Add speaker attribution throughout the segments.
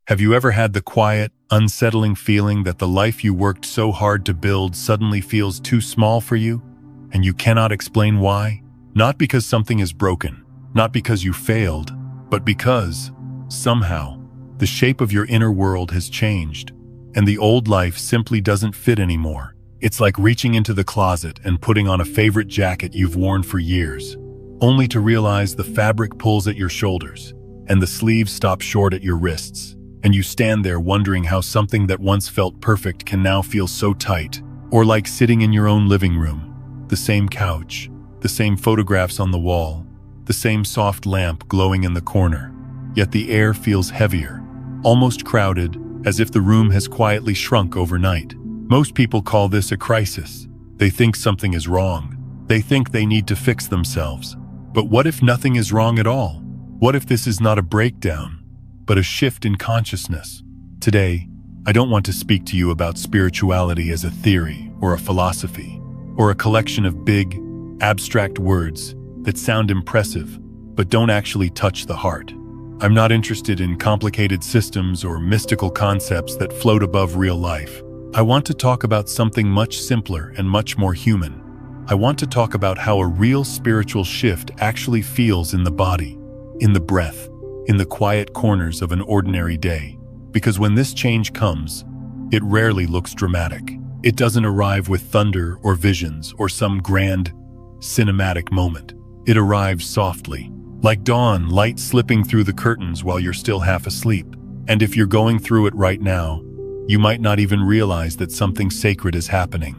Speaker 1: Have you ever had the quiet, unsettling feeling that the life you worked so hard to build suddenly feels too small for you, and you cannot explain why? Not because something is broken, not because you failed, but because, somehow, the shape of your inner world has changed, and the old life simply doesn't fit anymore. It's like reaching into the closet and putting on a favorite jacket you've worn for years, only to realize the fabric pulls at your shoulders, and the sleeves stop short at your wrists. And you stand there wondering how something that once felt perfect can now feel so tight. Or like sitting in your own living room, the same couch, the same photographs on the wall, the same soft lamp glowing in the corner. Yet the air feels heavier, almost crowded, as if the room has quietly shrunk overnight. Most people call this a crisis. They think something is wrong. They think they need to fix themselves. But what if nothing is wrong at all? What if this is not a breakdown, but a shift in consciousness? Today, I don't want to speak to you about spirituality as a theory or a philosophy, or a collection of big, abstract words that sound impressive but don't actually touch the heart. I'm not interested in complicated systems or mystical concepts that float above real life. I want to talk about something much simpler and much more human. I want to talk about how a real spiritual shift actually feels in the body, in the breath, in the quiet corners of an ordinary day. Because when this change comes, it rarely looks dramatic. It doesn't arrive with thunder or visions or some grand, cinematic moment. It arrives softly, like dawn light slipping through the curtains while you're still half asleep. And if you're going through it right now, you might not even realize that something sacred is happening.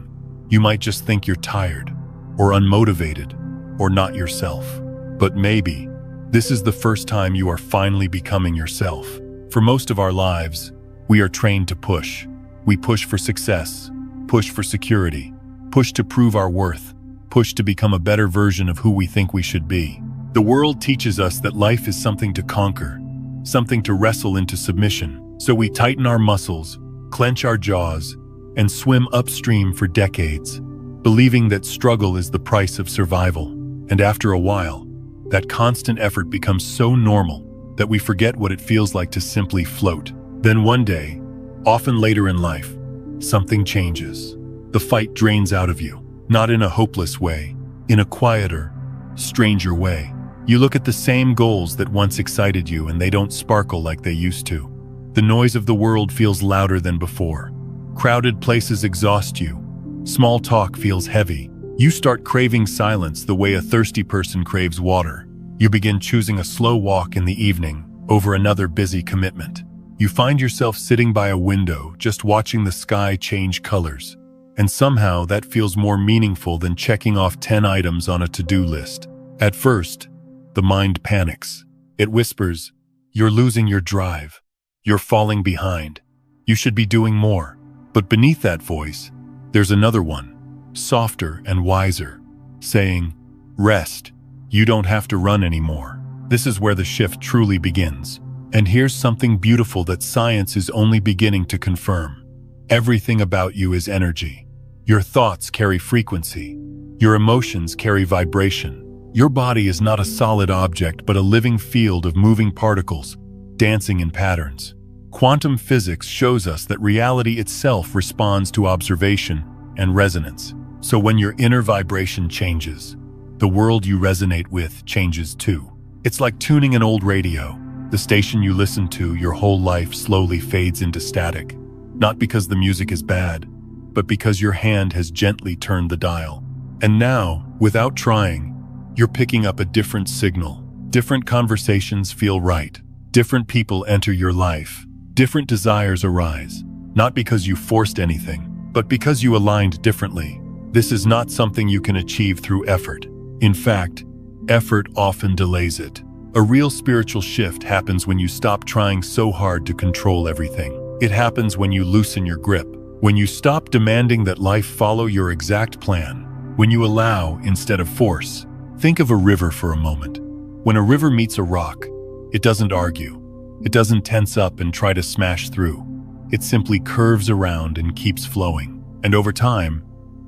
Speaker 1: You might just think you're tired, or unmotivated, or not yourself. But maybe this is the first time you are finally becoming yourself. For most of our lives, we are trained to push. We push for success, push for security, push to prove our worth, push to become a better version of who we think we should be. The world teaches us that life is something to conquer, something to wrestle into submission. So we tighten our muscles, clench our jaws, and swim upstream for decades, believing that struggle is the price of survival. And after a while, that constant effort becomes so normal that we forget what it feels like to simply float. Then one day, often later in life, something changes. The fight drains out of you, not in a hopeless way, in a quieter, stranger way. You look at the same goals that once excited you and they don't sparkle like they used to. The noise of the world feels louder than before. Crowded places exhaust you. Small talk feels heavy. You start craving silence the way a thirsty person craves water. You begin choosing a slow walk in the evening over another busy commitment. You find yourself sitting by a window, just watching the sky change colors. And somehow that feels more meaningful than checking off 10 items on a to-do list. At first, the mind panics. It whispers, "You're losing your drive. You're falling behind. You should be doing more." But beneath that voice, there's another one, softer and wiser, saying, "Rest. You don't have to run anymore." This is where the shift truly begins. And here's something beautiful that science is only beginning to confirm. Everything about you is energy. Your thoughts carry frequency. Your emotions carry vibration. Your body is not a solid object, but a living field of moving particles, dancing in patterns. Quantum physics shows us that reality itself responds to observation and resonance. So when your inner vibration changes, the world you resonate with changes too. It's like tuning an old radio. The station you listen to your whole life slowly fades into static. Not because the music is bad, but because your hand has gently turned the dial. And now, without trying, you're picking up a different signal. Different conversations feel right. Different people enter your life. Different desires arise. Not because you forced anything, but because you aligned differently. This is not something you can achieve through effort. In fact, effort often delays it. A real spiritual shift happens when you stop trying so hard to control everything. It happens when you loosen your grip, when you stop demanding that life follow your exact plan, when you allow instead of force. Think of a river for a moment. When a river meets a rock, it doesn't argue. It doesn't tense up and try to smash through. It simply curves around and keeps flowing. And over time,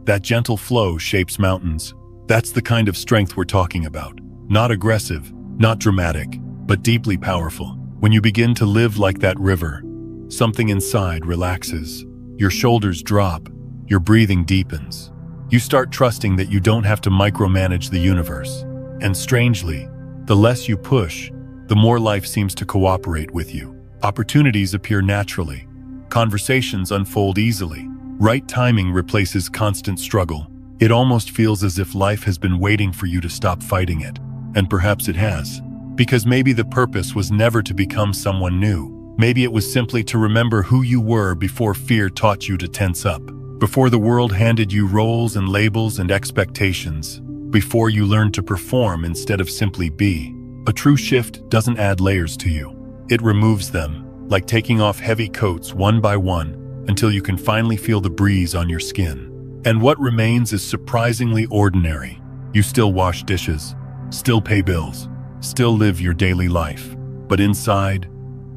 Speaker 1: that gentle flow shapes mountains. That's the kind of strength we're talking about. Not aggressive, not dramatic, but deeply powerful. When you begin to live like that river, something inside relaxes. Your shoulders drop, your breathing deepens. You start trusting that you don't have to micromanage the universe. And strangely, the less you push, the more life seems to cooperate with you. Opportunities appear naturally. Conversations unfold easily. Right timing replaces constant struggle. It almost feels as if life has been waiting for you to stop fighting it. And perhaps it has. Because maybe the purpose was never to become someone new. Maybe it was simply to remember who you were before fear taught you to tense up. Before the world handed you roles and labels and expectations. Before you learned to perform instead of simply be. A true shift doesn't add layers to you. It removes them, like taking off heavy coats one by one, until you can finally feel the breeze on your skin. And what remains is surprisingly ordinary. You still wash dishes, still pay bills, still live your daily life. But inside,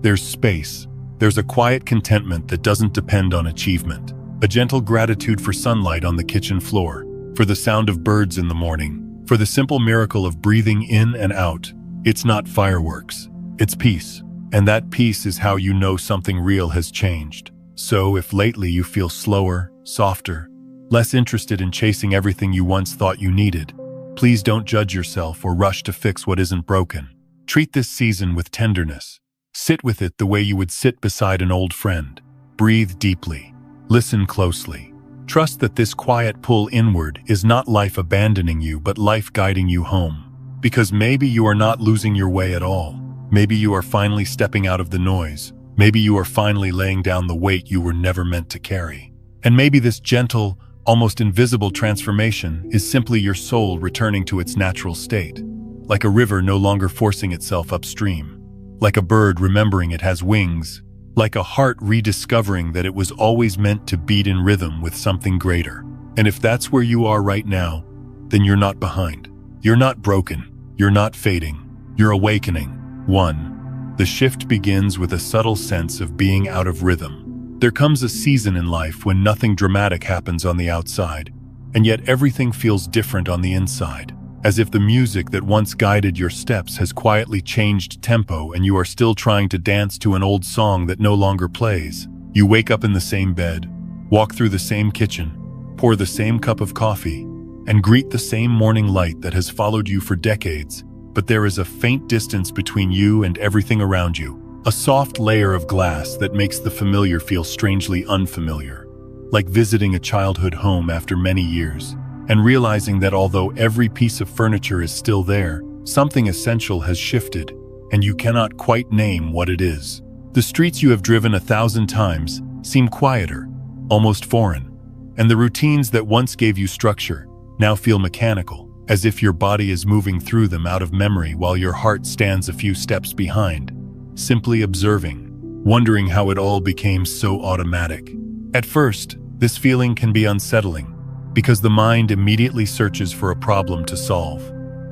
Speaker 1: there's space. There's a quiet contentment that doesn't depend on achievement. A gentle gratitude for sunlight on the kitchen floor, for the sound of birds in the morning, for the simple miracle of breathing in and out. It's not fireworks, it's peace. And that peace is how you know something real has changed. So if lately you feel slower, softer, less interested in chasing everything you once thought you needed, please don't judge yourself or rush to fix what isn't broken. Treat this season with tenderness. Sit with it the way you would sit beside an old friend. Breathe deeply. Listen closely. Trust that this quiet pull inward is not life abandoning you, but life guiding you home. Because maybe you are not losing your way at all. Maybe you are finally stepping out of the noise. Maybe you are finally laying down the weight you were never meant to carry. And maybe this gentle, almost invisible transformation is simply your soul returning to its natural state. Like a river no longer forcing itself upstream. Like a bird remembering it has wings. Like a heart rediscovering that it was always meant to beat in rhythm with something greater. And if that's where you are right now, then you're not behind. You're not broken. You're not fading. You're awakening. 1. The shift begins with a subtle sense of being out of rhythm. There comes a season in life when nothing dramatic happens on the outside, and yet everything feels different on the inside. As if the music that once guided your steps has quietly changed tempo and you are still trying to dance to an old song that no longer plays. You wake up in the same bed, walk through the same kitchen, pour the same cup of coffee, and greet the same morning light that has followed you for decades. But there is a faint distance between you and everything around you. A soft layer of glass that makes the familiar feel strangely unfamiliar. Like visiting a childhood home after many years. And realizing that although every piece of furniture is still there, something essential has shifted, and you cannot quite name what it is. The streets you have driven 1,000 times seem quieter, almost foreign, and the routines that once gave you structure now feel mechanical, as if your body is moving through them out of memory while your heart stands a few steps behind, simply observing, wondering how it all became so automatic. At first, this feeling can be unsettling, because the mind immediately searches for a problem to solve,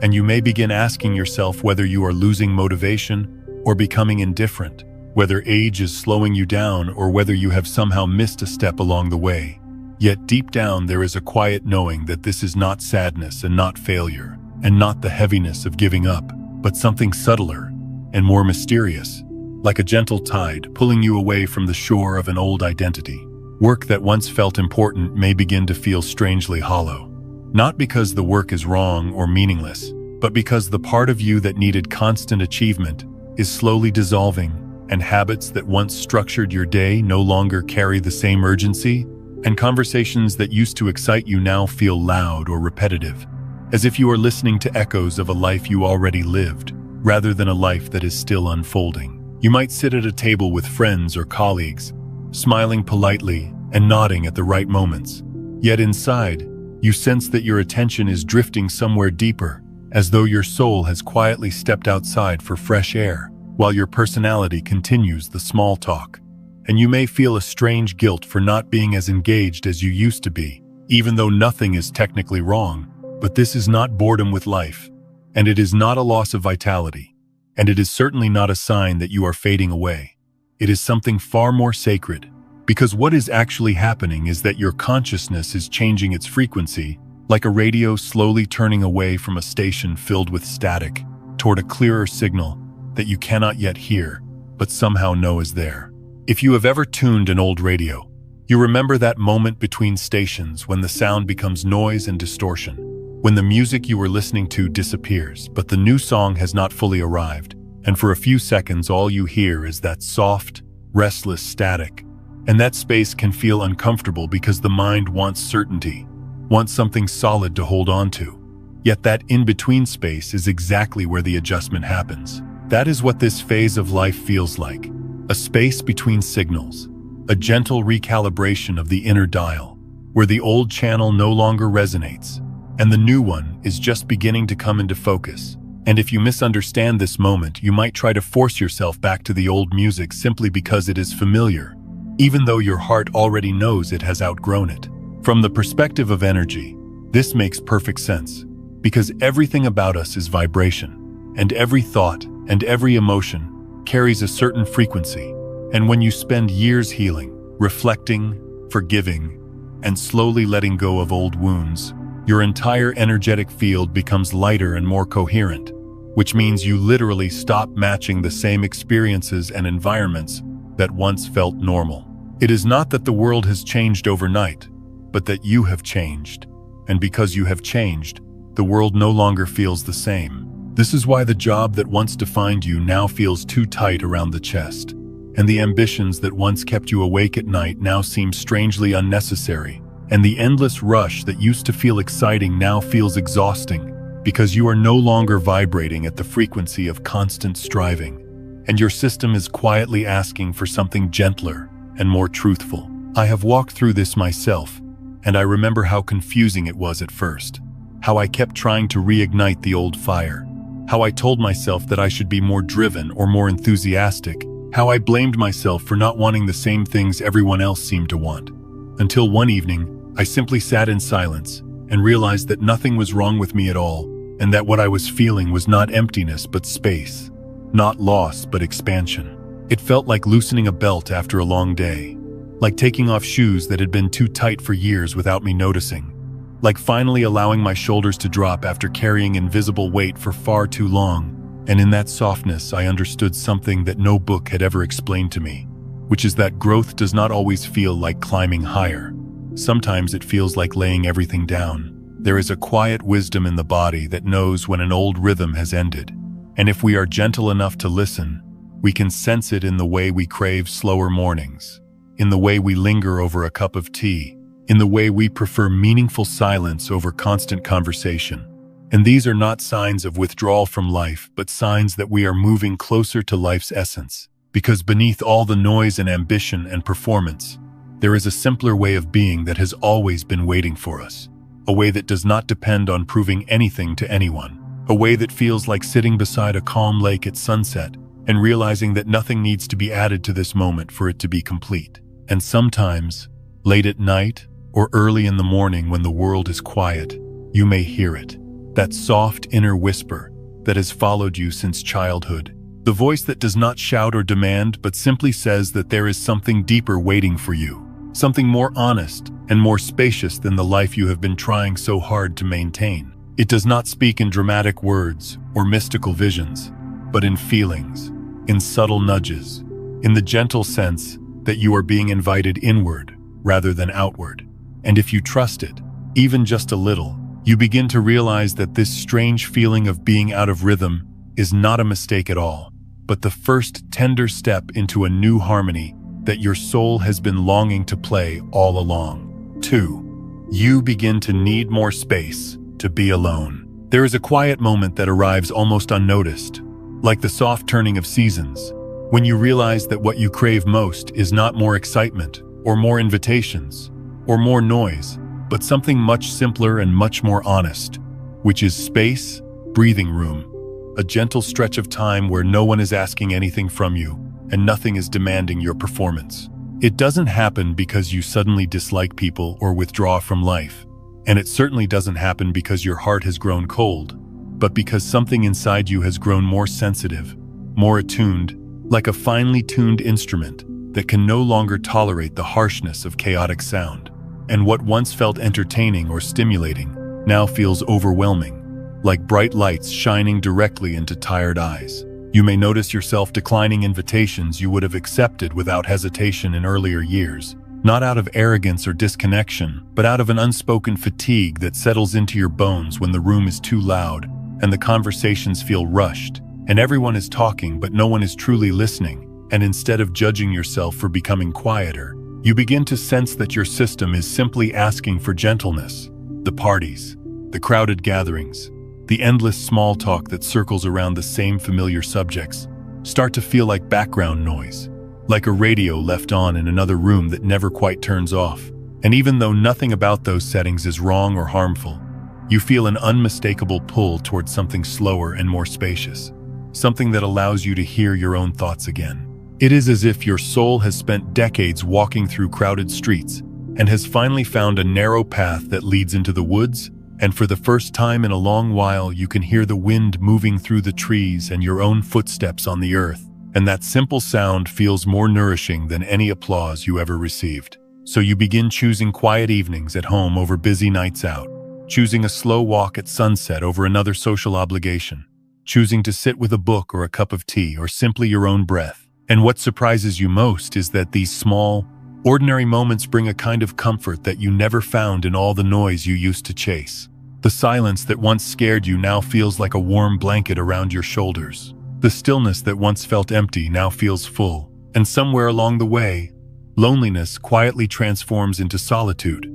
Speaker 1: and you may begin asking yourself whether you are losing motivation or becoming indifferent, whether age is slowing you down or whether you have somehow missed a step along the way. Yet deep down there is a quiet knowing that this is not sadness and not failure, and not the heaviness of giving up, but something subtler and more mysterious, like a gentle tide pulling you away from the shore of an old identity. Work that once felt important may begin to feel strangely hollow. Not because the work is wrong or meaningless, but because the part of you that needed constant achievement is slowly dissolving, and habits that once structured your day no longer carry the same urgency, and conversations that used to excite you now feel loud or repetitive, as if you are listening to echoes of a life you already lived, rather than a life that is still unfolding. You might sit at a table with friends or colleagues, smiling politely and nodding at the right moments. Yet inside, you sense that your attention is drifting somewhere deeper, as though your soul has quietly stepped outside for fresh air, while your personality continues the small talk. And you may feel a strange guilt for not being as engaged as you used to be, even though nothing is technically wrong. But this is not boredom with life, and it is not a loss of vitality, and it is certainly not a sign that you are fading away. It is something far more sacred, because what is actually happening is that your consciousness is changing its frequency, like a radio slowly turning away from a station filled with static, toward a clearer signal that you cannot yet hear, but somehow know is there. If you have ever tuned an old radio, you remember that moment between stations when the sound becomes noise and distortion, when the music you were listening to disappears, but the new song has not fully arrived, and for a few seconds all you hear is that soft, restless static. And that space can feel uncomfortable because the mind wants certainty, wants something solid to hold on to. Yet that in-between space is exactly where the adjustment happens. That is what this phase of life feels like. A space between signals, a gentle recalibration of the inner dial, where the old channel no longer resonates, and the new one is just beginning to come into focus. And if you misunderstand this moment, you might try to force yourself back to the old music simply because it is familiar, even though your heart already knows it has outgrown it. From the perspective of energy, this makes perfect sense, because everything about us is vibration, and every thought and every emotion carries a certain frequency. And when you spend years healing, reflecting, forgiving, and slowly letting go of old wounds, your entire energetic field becomes lighter and more coherent, which means you literally stop matching the same experiences and environments that once felt normal. It is not that the world has changed overnight, but that you have changed. And because you have changed, the world no longer feels the same. This is why the job that once defined you now feels too tight around the chest, and the ambitions that once kept you awake at night now seem strangely unnecessary, and the endless rush that used to feel exciting now feels exhausting, because you are no longer vibrating at the frequency of constant striving, and your system is quietly asking for something gentler and more truthful. I have walked through this myself, and I remember how confusing it was at first, how I kept trying to reignite the old fire, how I told myself that I should be more driven or more enthusiastic, how I blamed myself for not wanting the same things everyone else seemed to want. Until one evening, I simply sat in silence and realized that nothing was wrong with me at all, and that what I was feeling was not emptiness but space, not loss but expansion. It felt like loosening a belt after a long day, like taking off shoes that had been too tight for years without me noticing, like finally allowing my shoulders to drop after carrying invisible weight for far too long. And in that softness, I understood something that no book had ever explained to me, which is that growth does not always feel like climbing higher. Sometimes it feels like laying everything down. There is a quiet wisdom in the body that knows when an old rhythm has ended. And if we are gentle enough to listen, we can sense it in the way we crave slower mornings, in the way we linger over a cup of tea, in the way we prefer meaningful silence over constant conversation. And these are not signs of withdrawal from life, but signs that we are moving closer to life's essence. Because beneath all the noise and ambition and performance, there is a simpler way of being that has always been waiting for us. A way that does not depend on proving anything to anyone. A way that feels like sitting beside a calm lake at sunset and realizing that nothing needs to be added to this moment for it to be complete. And sometimes, late at night or early in the morning when the world is quiet, you may hear it. That soft inner whisper that has followed you since childhood. The voice that does not shout or demand, but simply says that there is something deeper waiting for you. Something more honest and more spacious than the life you have been trying so hard to maintain. It does not speak in dramatic words or mystical visions, but in feelings, in subtle nudges, in the gentle sense that you are being invited inward rather than outward. And if you trust it, even just a little, you begin to realize that this strange feeling of being out of rhythm is not a mistake at all, but the first tender step into a new harmony that your soul has been longing to play all along. 2. You begin to need more space to be alone. There is a quiet moment that arrives almost unnoticed, like the soft turning of seasons, when you realize that what you crave most is not more excitement, or more invitations, or more noise, but something much simpler and much more honest, which is space, breathing room, a gentle stretch of time where no one is asking anything from you and nothing is demanding your performance. It doesn't happen because you suddenly dislike people or withdraw from life, and it certainly doesn't happen because your heart has grown cold, but because something inside you has grown more sensitive, more attuned, like a finely tuned instrument that can no longer tolerate the harshness of chaotic sound. And what once felt entertaining or stimulating now feels overwhelming, like bright lights shining directly into tired eyes. You may notice yourself declining invitations you would have accepted without hesitation in earlier years, not out of arrogance or disconnection, but out of an unspoken fatigue that settles into your bones when the room is too loud and the conversations feel rushed, and everyone is talking but no one is truly listening. And instead of judging yourself for becoming quieter, you begin to sense that your system is simply asking for gentleness. The parties, the crowded gatherings, the endless small talk that circles around the same familiar subjects start to feel like background noise, like a radio left on in another room that never quite turns off. And even though nothing about those settings is wrong or harmful, you feel an unmistakable pull towards something slower and more spacious, something that allows you to hear your own thoughts again. It is as if your soul has spent decades walking through crowded streets and has finally found a narrow path that leads into the woods, and for the first time in a long while you can hear the wind moving through the trees and your own footsteps on the earth, and that simple sound feels more nourishing than any applause you ever received. So you begin choosing quiet evenings at home over busy nights out, choosing a slow walk at sunset over another social obligation, choosing to sit with a book or a cup of tea or simply your own breath. And what surprises you most is that these small, ordinary moments bring a kind of comfort that you never found in all the noise you used to chase. The silence that once scared you now feels like a warm blanket around your shoulders. The stillness that once felt empty now feels full. And somewhere along the way, loneliness quietly transforms into solitude,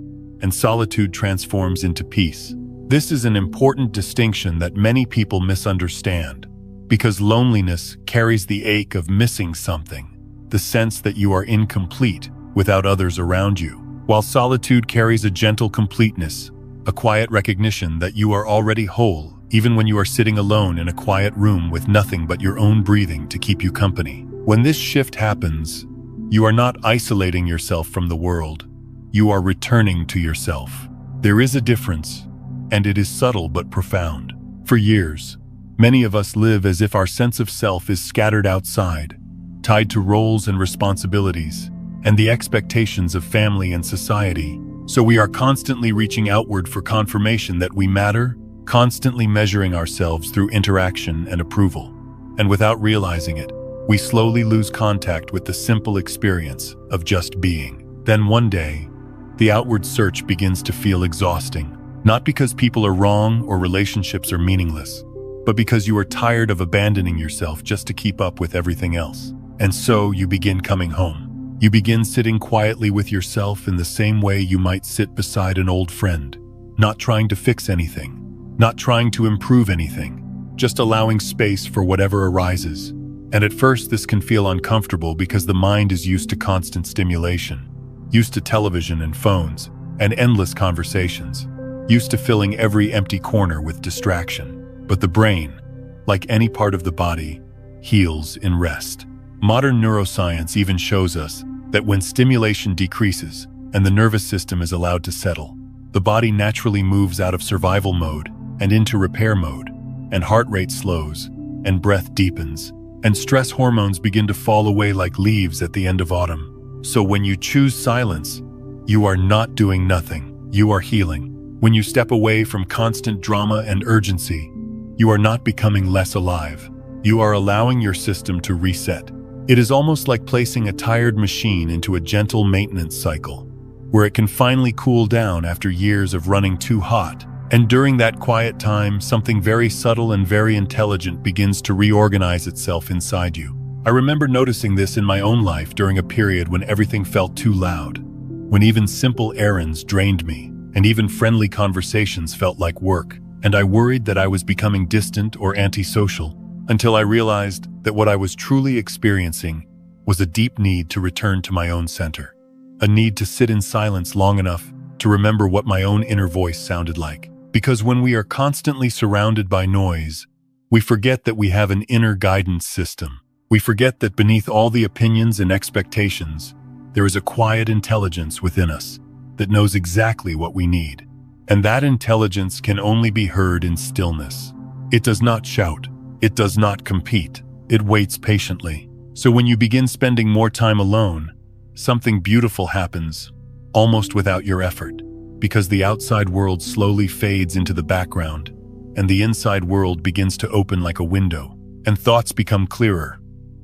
Speaker 1: and solitude transforms into peace. This is an important distinction that many people misunderstand, because loneliness carries the ache of missing something, the sense that you are incomplete without others around you, while solitude carries a gentle completeness, a quiet recognition that you are already whole, even when you are sitting alone in a quiet room with nothing but your own breathing to keep you company. When this shift happens, you are not isolating yourself from the world, you are returning to yourself. There is a difference, and it is subtle but profound. For years, many of us live as if our sense of self is scattered outside, tied to roles and responsibilities, and the expectations of family and society. So we are constantly reaching outward for confirmation that we matter, constantly measuring ourselves through interaction and approval. And without realizing it, we slowly lose contact with the simple experience of just being. Then one day, the outward search begins to feel exhausting, not because people are wrong or relationships are meaningless, but because you are tired of abandoning yourself just to keep up with everything else. And so you begin coming home. You begin sitting quietly with yourself in the same way you might sit beside an old friend, not trying to fix anything, not trying to improve anything, just allowing space for whatever arises. And at first this can feel uncomfortable because the mind is used to constant stimulation, used to television and phones and endless conversations, used to filling every empty corner with distraction. But the brain, like any part of the body, heals in rest. Modern neuroscience even shows us that when stimulation decreases and the nervous system is allowed to settle, the body naturally moves out of survival mode and into repair mode, and heart rate slows, and breath deepens, and stress hormones begin to fall away like leaves at the end of autumn. So when you choose silence, you are not doing nothing, you are healing. When you step away from constant drama and urgency, you are not becoming less alive. You are allowing your system to reset. It is almost like placing a tired machine into a gentle maintenance cycle, where it can finally cool down after years of running too hot. And during that quiet time, something very subtle and very intelligent begins to reorganize itself inside you. I remember noticing this in my own life during a period when everything felt too loud, when even simple errands drained me, and even friendly conversations felt like work. And I worried that I was becoming distant or antisocial, until I realized that what I was truly experiencing was a deep need to return to my own center, a need to sit in silence long enough to remember what my own inner voice sounded like. Because when we are constantly surrounded by noise, we forget that we have an inner guidance system. We forget that beneath all the opinions and expectations, there is a quiet intelligence within us that knows exactly what we need. And that intelligence can only be heard in stillness. It does not shout. It does not compete. It waits patiently. So when you begin spending more time alone, something beautiful happens, almost without your effort, because the outside world slowly fades into the background, and the inside world begins to open like a window. and thoughts become clearer.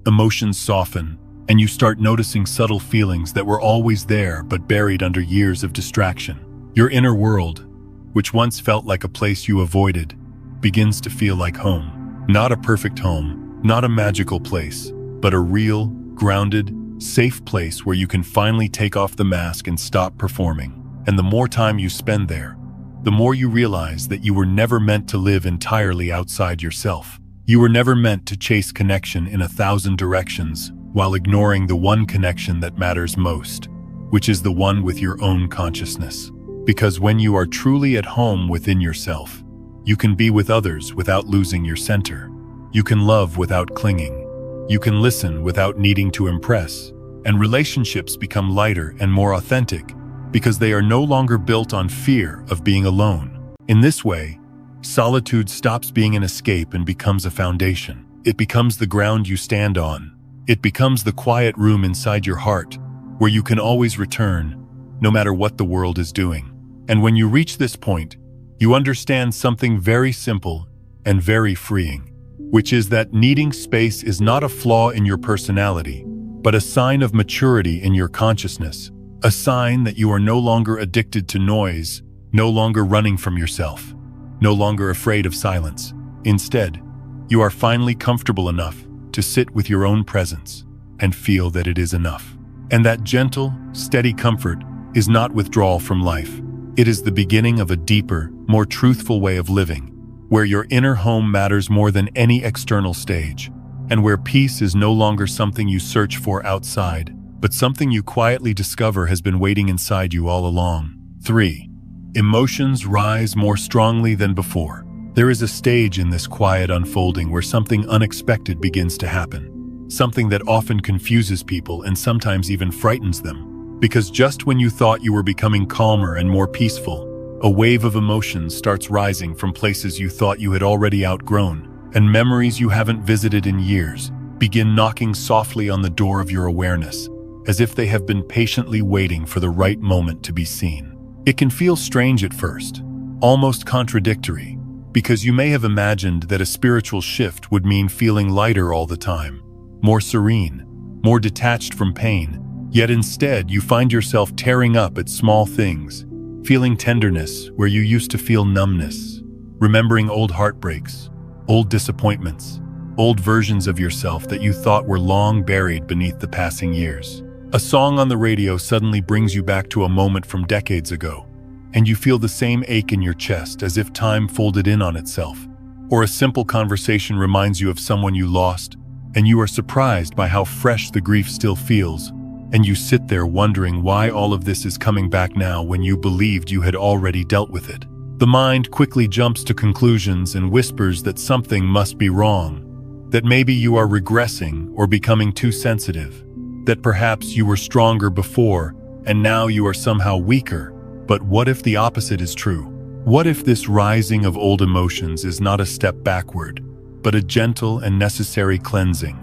Speaker 1: Emotions soften, and you start noticing subtle feelings that were always there but buried under years of distraction. Your inner world, which once felt like a place you avoided, begins to feel like home. Not a perfect home, not a magical place, but a real, grounded, safe place where you can finally take off the mask and stop performing. And the more time you spend there, the more you realize that you were never meant to live entirely outside yourself. You were never meant to chase connection in 1,000 directions while ignoring the one connection that matters most, which is the one with your own consciousness. Because when you are truly at home within yourself, you can be with others without losing your center. You can love without clinging. You can listen without needing to impress. And relationships become lighter and more authentic because they are no longer built on fear of being alone. In this way, solitude stops being an escape and becomes a foundation. It becomes the ground you stand on. It becomes the quiet room inside your heart where you can always return, no matter what the world is doing. And when you reach this point, you understand something very simple and very freeing, which is that needing space is not a flaw in your personality, but a sign of maturity in your consciousness, a sign that you are no longer addicted to noise, no longer running from yourself, no longer afraid of silence. Instead, you are finally comfortable enough to sit with your own presence and feel that it is enough. And that gentle, steady comfort is not withdrawal from life. It is the beginning of a deeper, more truthful way of living, where your inner home matters more than any external stage, and where peace is no longer something you search for outside, but something you quietly discover has been waiting inside you all along. 3. Emotions rise more strongly than before. There is a stage in this quiet unfolding where something unexpected begins to happen, something that often confuses people and sometimes even frightens them. Because just when you thought you were becoming calmer and more peaceful, a wave of emotions starts rising from places you thought you had already outgrown, and memories you haven't visited in years begin knocking softly on the door of your awareness, as if they have been patiently waiting for the right moment to be seen. It can feel strange at first, almost contradictory, because you may have imagined that a spiritual shift would mean feeling lighter all the time, more serene, more detached from pain. Yet instead, you find yourself tearing up at small things, feeling tenderness where you used to feel numbness, remembering old heartbreaks, old disappointments, old versions of yourself that you thought were long buried beneath the passing years. A song on the radio suddenly brings you back to a moment from decades ago, and you feel the same ache in your chest as if time folded in on itself. Or a simple conversation reminds you of someone you lost, and you are surprised by how fresh the grief still feels, and you sit there wondering why all of this is coming back now when you believed you had already dealt with it. The mind quickly jumps to conclusions and whispers that something must be wrong, that maybe you are regressing or becoming too sensitive, that perhaps you were stronger before and now you are somehow weaker. But what if the opposite is true? What if this rising of old emotions is not a step backward, but a gentle and necessary cleansing,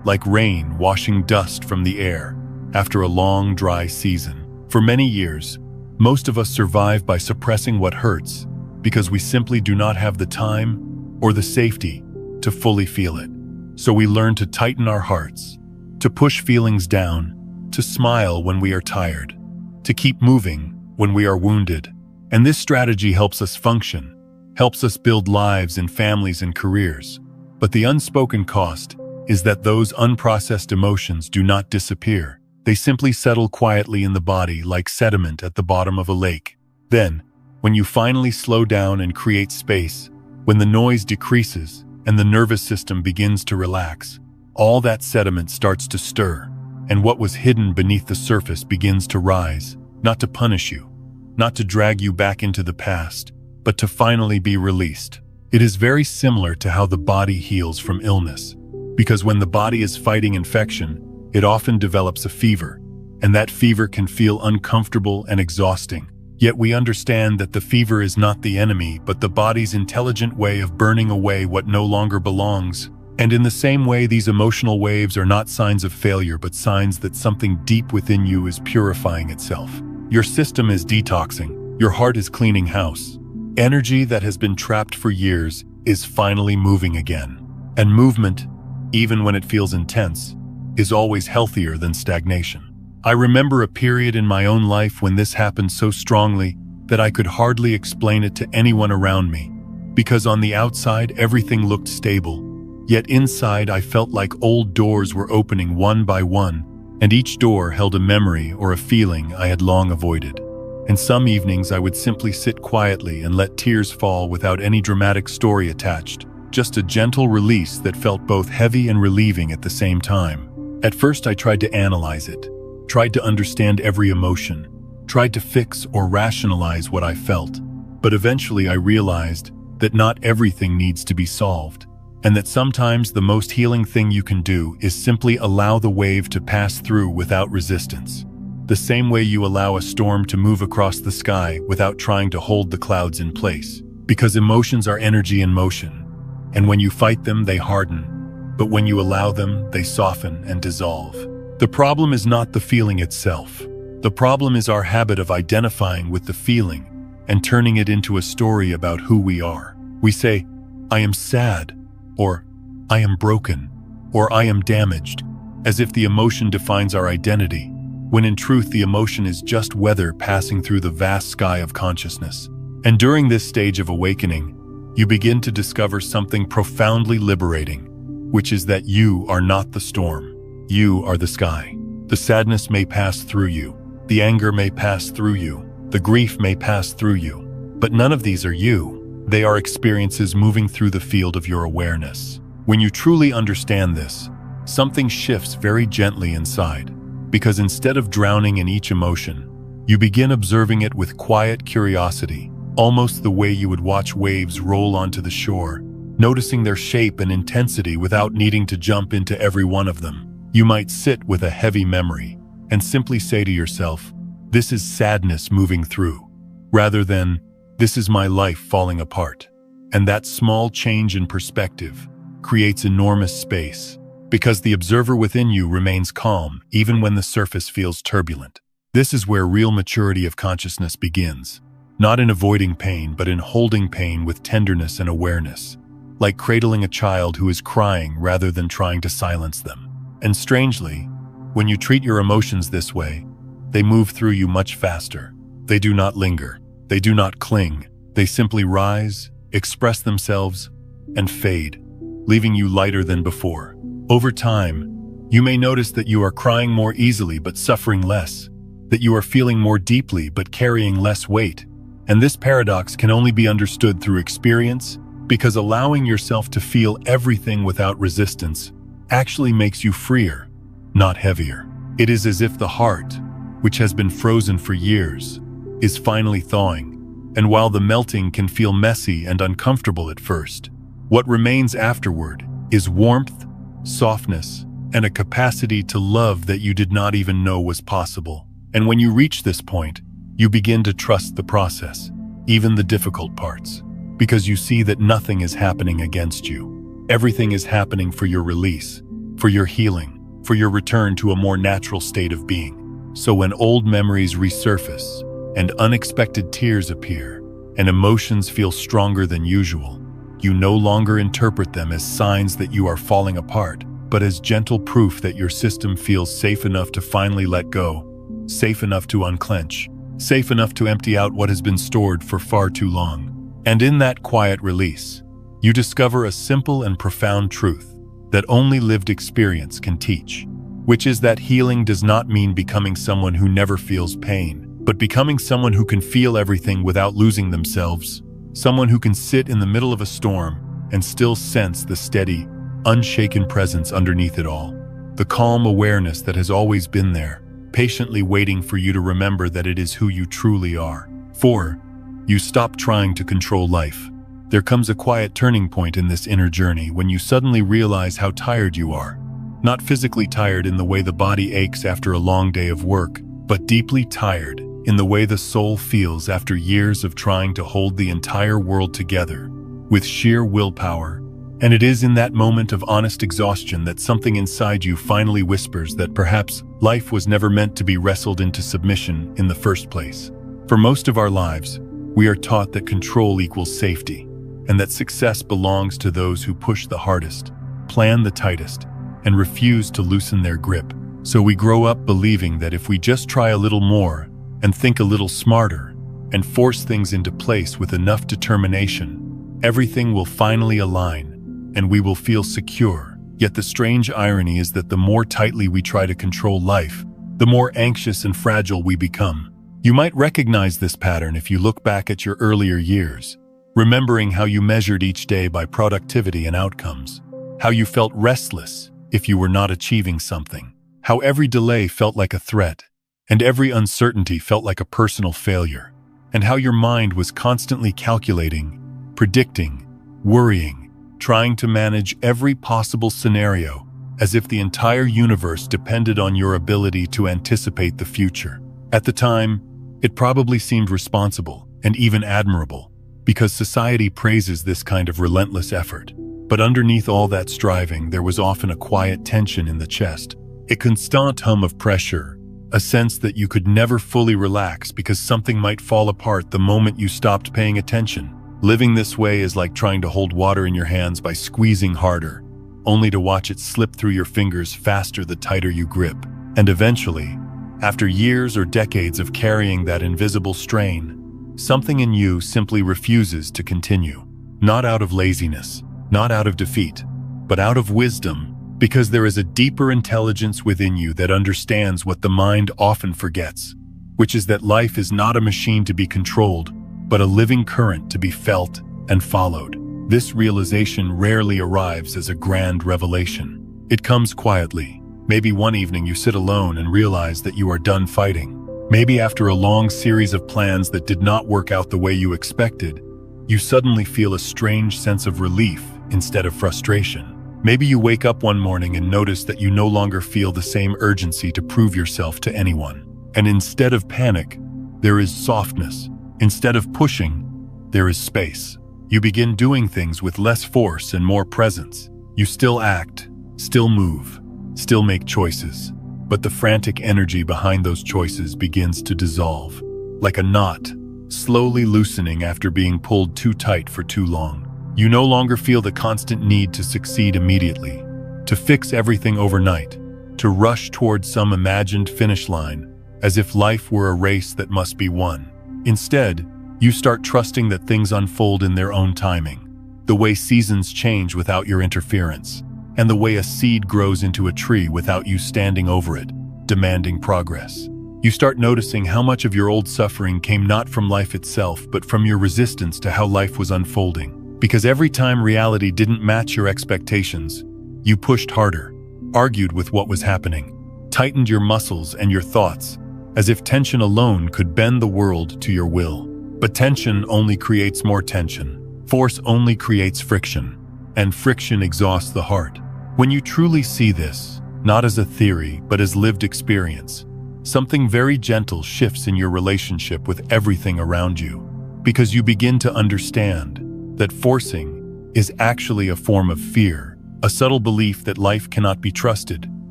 Speaker 1: like rain washing dust from the air after a long, dry season? For many years, most of us survive by suppressing what hurts because we simply do not have the time or the safety to fully feel it. So we learn to tighten our hearts, to push feelings down, to smile when we are tired, to keep moving when we are wounded. And this strategy helps us function, helps us build lives and families and careers. But the unspoken cost is that those unprocessed emotions do not disappear. They simply settle quietly in the body like sediment at the bottom of a lake. Then, when you finally slow down and create space, when the noise decreases and the nervous system begins to relax, all that sediment starts to stir, and what was hidden beneath the surface begins to rise, not to punish you, not to drag you back into the past, but to finally be released. It is very similar to how the body heals from illness, because when the body is fighting infection, it often develops a fever, and that fever can feel uncomfortable and exhausting. Yet we understand that the fever is not the enemy, but the body's intelligent way of burning away what no longer belongs. And in the same way, these emotional waves are not signs of failure, but signs that something deep within you is purifying itself. Your system is detoxing. Your heart is cleaning house. Energy that has been trapped for years is finally moving again. And movement, even when it feels intense, is always healthier than stagnation. I remember a period in my own life when this happened so strongly that I could hardly explain it to anyone around me, because on the outside everything looked stable, yet inside I felt like old doors were opening one by one, and each door held a memory or a feeling I had long avoided. And some evenings I would simply sit quietly and let tears fall without any dramatic story attached, just a gentle release that felt both heavy and relieving at the same time. At first I tried to analyze it, tried to understand every emotion, tried to fix or rationalize what I felt, but eventually I realized that not everything needs to be solved, and that sometimes the most healing thing you can do is simply allow the wave to pass through without resistance. The same way you allow a storm to move across the sky without trying to hold the clouds in place. Because emotions are energy in motion, and when you fight them, they harden, but when you allow them, they soften and dissolve. The problem is not the feeling itself. The problem is our habit of identifying with the feeling and turning it into a story about who we are. We say, "I am sad," or "I am broken," or "I am damaged," as if the emotion defines our identity, when in truth the emotion is just weather passing through the vast sky of consciousness. And during this stage of awakening, you begin to discover something profoundly liberating, which is that you are not the storm. You are the sky. The sadness may pass through you, the anger may pass through you, the grief may pass through you, but none of these are you. They are experiences moving through the field of your awareness. When you truly understand this, something shifts very gently inside, because instead of drowning in each emotion, you begin observing it with quiet curiosity, almost the way you would watch waves roll onto the shore, noticing their shape and intensity without needing to jump into every one of them. You might sit with a heavy memory and simply say to yourself, "This is sadness moving through," rather than, "This is my life falling apart." And that small change in perspective creates enormous space, because the observer within you remains calm even when the surface feels turbulent. This is where real maturity of consciousness begins, not in avoiding pain, but in holding pain with tenderness and awareness, like cradling a child who is crying rather than trying to silence them. And strangely, when you treat your emotions this way, they move through you much faster. They do not linger. They do not cling. They simply rise, express themselves, and fade, leaving you lighter than before. Over time, you may notice that you are crying more easily but suffering less, that you are feeling more deeply but carrying less weight. And this paradox can only be understood through experience, because allowing yourself to feel everything without resistance actually makes you freer, not heavier. It is as if the heart, which has been frozen for years, is finally thawing, and while the melting can feel messy and uncomfortable at first, what remains afterward is warmth, softness, and a capacity to love that you did not even know was possible. And when you reach this point, you begin to trust the process, even the difficult parts, because you see that nothing is happening against you. Everything is happening for your release, for your healing, for your return to a more natural state of being. So when old memories resurface, and unexpected tears appear, and emotions feel stronger than usual, you no longer interpret them as signs that you are falling apart, but as gentle proof that your system feels safe enough to finally let go, safe enough to unclench, safe enough to empty out what has been stored for far too long. And in that quiet release, you discover a simple and profound truth that only lived experience can teach, which is that healing does not mean becoming someone who never feels pain, but becoming someone who can feel everything without losing themselves, someone who can sit in the middle of a storm and still sense the steady, unshaken presence underneath it all, the calm awareness that has always been there, patiently waiting for you to remember that it is who you truly are. 4. You stop trying to control life. There comes a quiet turning point in this inner journey when you suddenly realize how tired you are. Not physically tired in the way the body aches after a long day of work, but deeply tired in the way the soul feels after years of trying to hold the entire world together with sheer willpower. And it is in that moment of honest exhaustion that something inside you finally whispers that perhaps life was never meant to be wrestled into submission in the first place. For most of our lives, we are taught that control equals safety, and that success belongs to those who push the hardest. plan the tightest, and refuse to loosen their grip. So we grow up believing that if we just try a little more, and think a little smarter, and force things into place with enough determination, everything will finally align, and we will feel secure. Yet the strange irony is that the more tightly we try to control life, the more anxious and fragile we become. You might recognize this pattern if you look back at your earlier years, remembering how you measured each day by productivity and outcomes, how you felt restless if you were not achieving something, how every delay felt like a threat, and every uncertainty felt like a personal failure, and how your mind was constantly calculating, predicting, worrying, trying to manage every possible scenario, as if the entire universe depended on your ability to anticipate the future. At the time, it probably seemed responsible and even admirable, because society praises this kind of relentless effort. But underneath all that striving, there was often a quiet tension in the chest, a constant hum of pressure, a sense that you could never fully relax because something might fall apart the moment you stopped paying attention. Living this way is like trying to hold water in your hands by squeezing harder, only to watch it slip through your fingers faster the tighter you grip. And eventually, after years or decades of carrying that invisible strain, something in you simply refuses to continue. Not out of laziness, not out of defeat, but out of wisdom, because there is a deeper intelligence within you that understands what the mind often forgets, which is that life is not a machine to be controlled, but a living current to be felt and followed. This realization rarely arrives as a grand revelation. It comes quietly. Maybe one evening you sit alone and realize that you are done fighting. Maybe after a long series of plans that did not work out the way you expected, you suddenly feel a strange sense of relief instead of frustration. Maybe you wake up one morning and notice that you no longer feel the same urgency to prove yourself to anyone. And instead of panic, there is softness. Instead of pushing, there is space. You begin doing things with less force and more presence. You still act, still move, still make choices, but the frantic energy behind those choices begins to dissolve, like a knot, slowly loosening after being pulled too tight for too long. You no longer feel the constant need to succeed immediately, to fix everything overnight, to rush towards some imagined finish line, as if life were a race that must be won. Instead, you start trusting that things unfold in their own timing, the way seasons change without your interference, and the way a seed grows into a tree without you standing over it, demanding progress. You start noticing how much of your old suffering came not from life itself, but from your resistance to how life was unfolding. Because every time reality didn't match your expectations, you pushed harder, argued with what was happening, tightened your muscles and your thoughts, as if tension alone could bend the world to your will. But tension only creates more tension. Force only creates friction, and friction exhausts the heart. When you truly see this, not as a theory, but as lived experience, something very gentle shifts in your relationship with everything around you, because you begin to understand that forcing is actually a form of fear, a subtle belief that life cannot be trusted,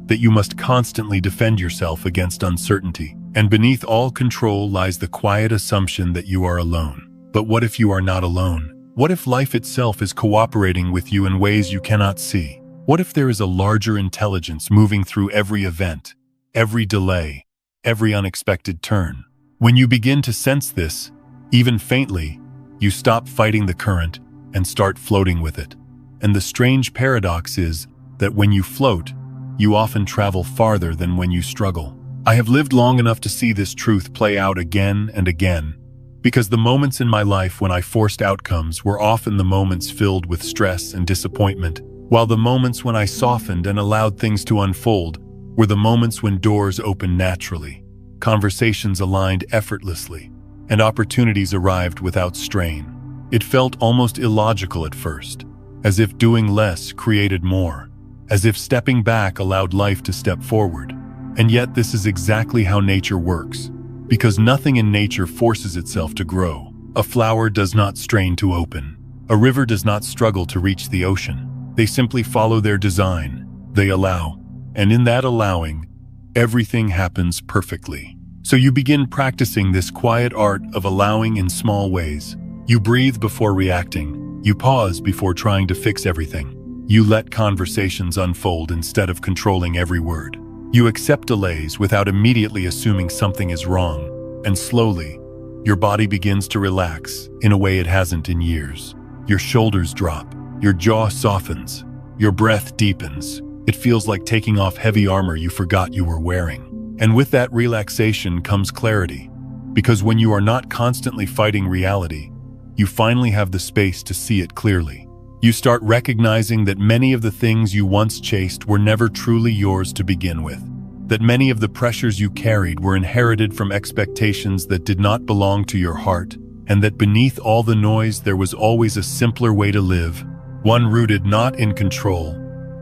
Speaker 1: that you must constantly defend yourself against uncertainty. And beneath all control lies the quiet assumption that you are alone. But what if you are not alone? What if life itself is cooperating with you in ways you cannot see? What if there is a larger intelligence moving through every event, every delay, every unexpected turn? When you begin to sense this, even faintly, you stop fighting the current and start floating with it. And the strange paradox is that when you float, you often travel farther than when you struggle. I have lived long enough to see this truth play out again and again, because the moments in my life when I forced outcomes were often the moments filled with stress and disappointment, while the moments when I softened and allowed things to unfold were the moments when doors opened naturally, conversations aligned effortlessly, and opportunities arrived without strain. It felt almost illogical at first, as if doing less created more, as if stepping back allowed life to step forward. And yet this is exactly how nature works, because nothing in nature forces itself to grow. A flower does not strain to open. A river does not struggle to reach the ocean. They simply follow their design. They allow, and in that allowing, everything happens perfectly. So you begin practicing this quiet art of allowing in small ways. You breathe before reacting. You pause before trying to fix everything. You let conversations unfold instead of controlling every word. You accept delays without immediately assuming something is wrong, and slowly, your body begins to relax in a way it hasn't in years. Your shoulders drop, your jaw softens, your breath deepens. It feels like taking off heavy armor you forgot you were wearing. And with that relaxation comes clarity, because when you are not constantly fighting reality, you finally have the space to see it clearly. You start recognizing that many of the things you once chased were never truly yours to begin with. That many of the pressures you carried were inherited from expectations that did not belong to your heart, and that beneath all the noise there was always a simpler way to live, one rooted not in control,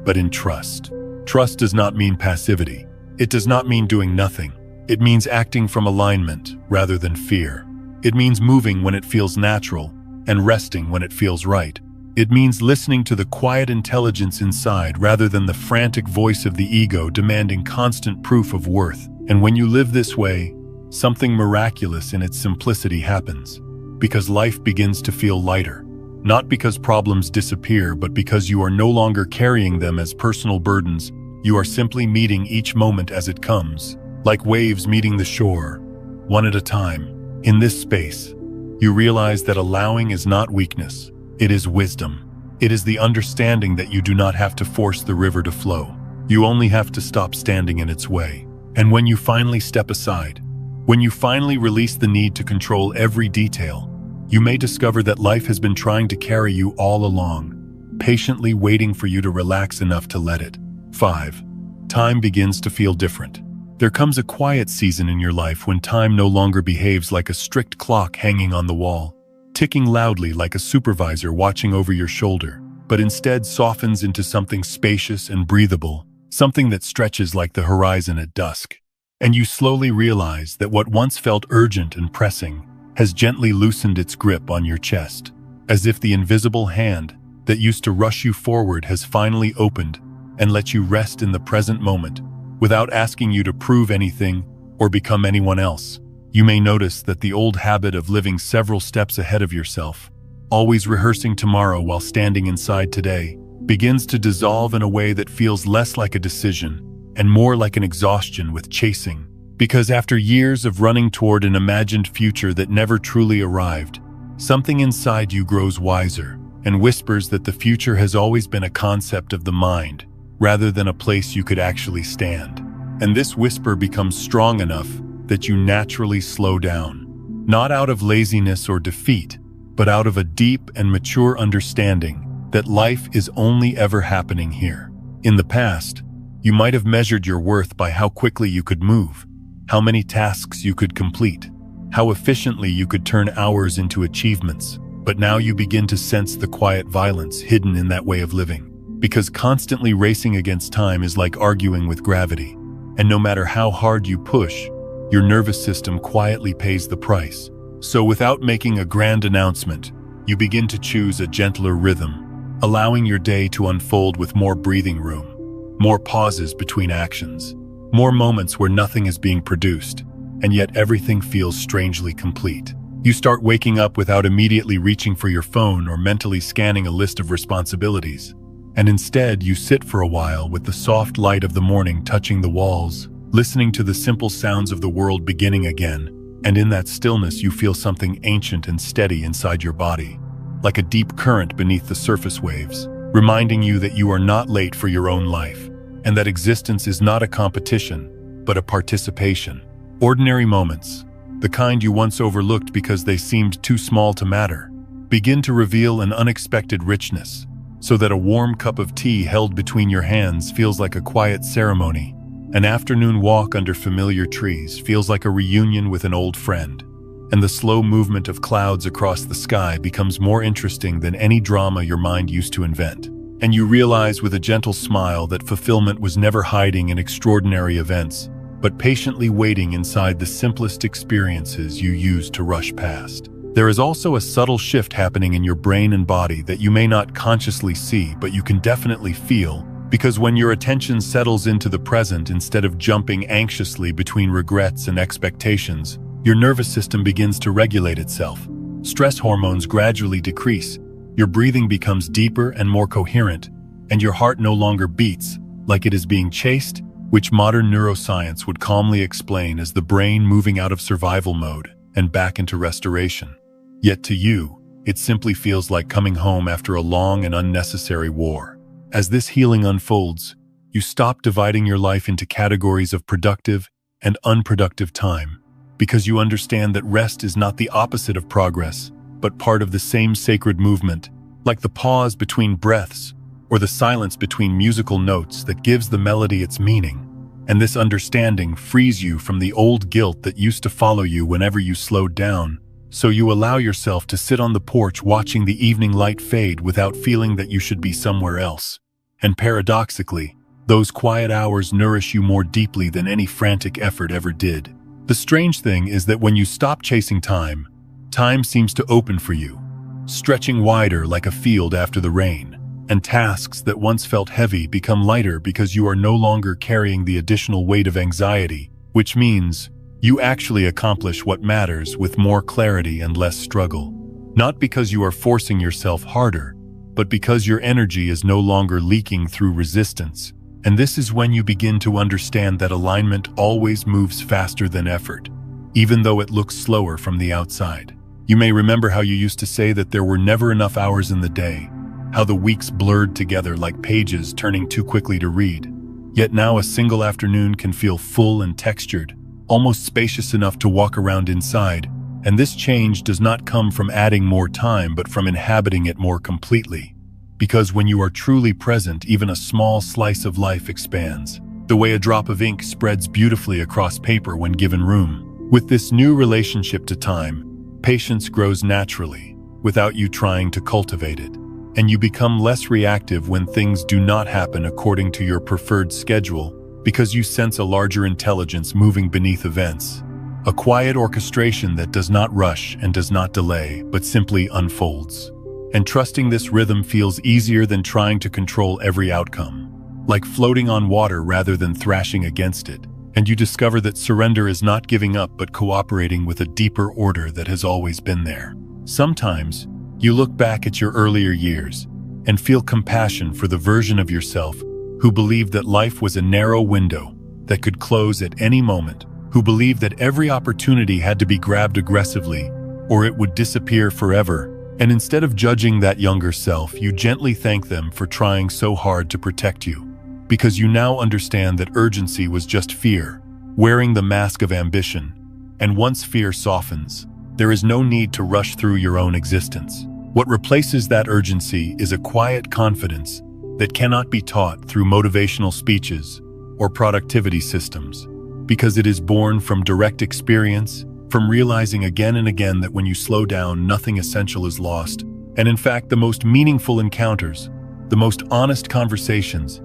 Speaker 1: but in trust. Trust does not mean passivity. It does not mean doing nothing. It means acting from alignment rather than fear. It means moving when it feels natural and resting when it feels right. It means listening to the quiet intelligence inside rather than the frantic voice of the ego demanding constant proof of worth. And when you live this way, something miraculous in its simplicity happens. Because life begins to feel lighter. Not because problems disappear, but because you are no longer carrying them as personal burdens. You are simply meeting each moment as it comes, like waves meeting the shore, one at a time. In this space, you realize that allowing is not weakness. It is wisdom. It is the understanding that you do not have to force the river to flow. You only have to stop standing in its way. And when you finally step aside, when you finally release the need to control every detail, you may discover that life has been trying to carry you all along, patiently waiting for you to relax enough to let it. 5. Time begins to feel different. There comes a quiet season in your life when time no longer behaves like a strict clock hanging on the wall, ticking loudly like a supervisor watching over your shoulder, but instead softens into something spacious and breathable, something that stretches like the horizon at dusk. And you slowly realize that what once felt urgent and pressing has gently loosened its grip on your chest, as if the invisible hand that used to rush you forward has finally opened and let you rest in the present moment without asking you to prove anything or become anyone else. You may notice that the old habit of living several steps ahead of yourself, always rehearsing tomorrow while standing inside today, begins to dissolve in a way that feels less like a decision and more like an exhaustion with chasing. Because after years of running toward an imagined future that never truly arrived, something inside you grows wiser and whispers that the future has always been a concept of the mind rather than a place you could actually stand. And this whisper becomes strong enough that you naturally slow down, not out of laziness or defeat, but out of a deep and mature understanding that life is only ever happening here. In the past, you might have measured your worth by how quickly you could move, how many tasks you could complete, how efficiently you could turn hours into achievements. But now you begin to sense the quiet violence hidden in that way of living, because constantly racing against time is like arguing with gravity, and no matter how hard you push, your nervous system quietly pays the price. So without making a grand announcement, you begin to choose a gentler rhythm, allowing your day to unfold with more breathing room, more pauses between actions, more moments where nothing is being produced, and yet everything feels strangely complete. You start waking up without immediately reaching for your phone or mentally scanning a list of responsibilities, and instead you sit for a while with the soft light of the morning touching the walls, listening to the simple sounds of the world beginning again, and in that stillness you feel something ancient and steady inside your body, like a deep current beneath the surface waves, reminding you that you are not late for your own life, and that existence is not a competition, but a participation. Ordinary moments, the kind you once overlooked because they seemed too small to matter, begin to reveal an unexpected richness, so that a warm cup of tea held between your hands feels like a quiet ceremony. An afternoon walk under familiar trees feels like a reunion with an old friend, and the slow movement of clouds across the sky becomes more interesting than any drama your mind used to invent. And you realize with a gentle smile that fulfillment was never hiding in extraordinary events, but patiently waiting inside the simplest experiences you used to rush past. There is also a subtle shift happening in your brain and body that you may not consciously see, but you can definitely feel. Because when your attention settles into the present instead of jumping anxiously between regrets and expectations, your nervous system begins to regulate itself. Stress hormones gradually decrease, your breathing becomes deeper and more coherent, and your heart no longer beats like it is being chased, which modern neuroscience would calmly explain as the brain moving out of survival mode and back into restoration. Yet to you, it simply feels like coming home after a long and unnecessary war. As this healing unfolds, you stop dividing your life into categories of productive and unproductive time, because you understand that rest is not the opposite of progress, but part of the same sacred movement, like the pause between breaths or the silence between musical notes that gives the melody its meaning. And this understanding frees you from the old guilt that used to follow you whenever you slowed down, so you allow yourself to sit on the porch watching the evening light fade without feeling that you should be somewhere else. And paradoxically, those quiet hours nourish you more deeply than any frantic effort ever did. The strange thing is that when you stop chasing time, time seems to open for you, stretching wider like a field after the rain, and tasks that once felt heavy become lighter because you are no longer carrying the additional weight of anxiety, which means you actually accomplish what matters with more clarity and less struggle. Not because you are forcing yourself harder, but because your energy is no longer leaking through resistance. And this is when you begin to understand that alignment always moves faster than effort, even though it looks slower from the outside. You may remember how you used to say that there were never enough hours in the day, how the weeks blurred together like pages turning too quickly to read. Yet now a single afternoon can feel full and textured, almost spacious enough to walk around inside. And this change does not come from adding more time, but from inhabiting it more completely. Because when you are truly present, even a small slice of life expands, the way a drop of ink spreads beautifully across paper when given room. With this new relationship to time, patience grows naturally, without you trying to cultivate it, and you become less reactive when things do not happen according to your preferred schedule, because you sense a larger intelligence moving beneath events, a quiet orchestration that does not rush and does not delay, but simply unfolds. And trusting this rhythm feels easier than trying to control every outcome, like floating on water rather than thrashing against it. And you discover that surrender is not giving up but cooperating with a deeper order that has always been there. Sometimes, you look back at your earlier years and feel compassion for the version of yourself who believed that life was a narrow window that could close at any moment, who believed that every opportunity had to be grabbed aggressively or it would disappear forever. And instead of judging that younger self, you gently thank them for trying so hard to protect you, because you now understand that urgency was just fear, wearing the mask of ambition. And once fear softens, there is no need to rush through your own existence. What replaces that urgency is a quiet confidence that cannot be taught through motivational speeches or productivity systems, because it is born from direct experience, from realizing again and again that when you slow down, nothing essential is lost. And in fact, the most meaningful encounters, the most honest conversations,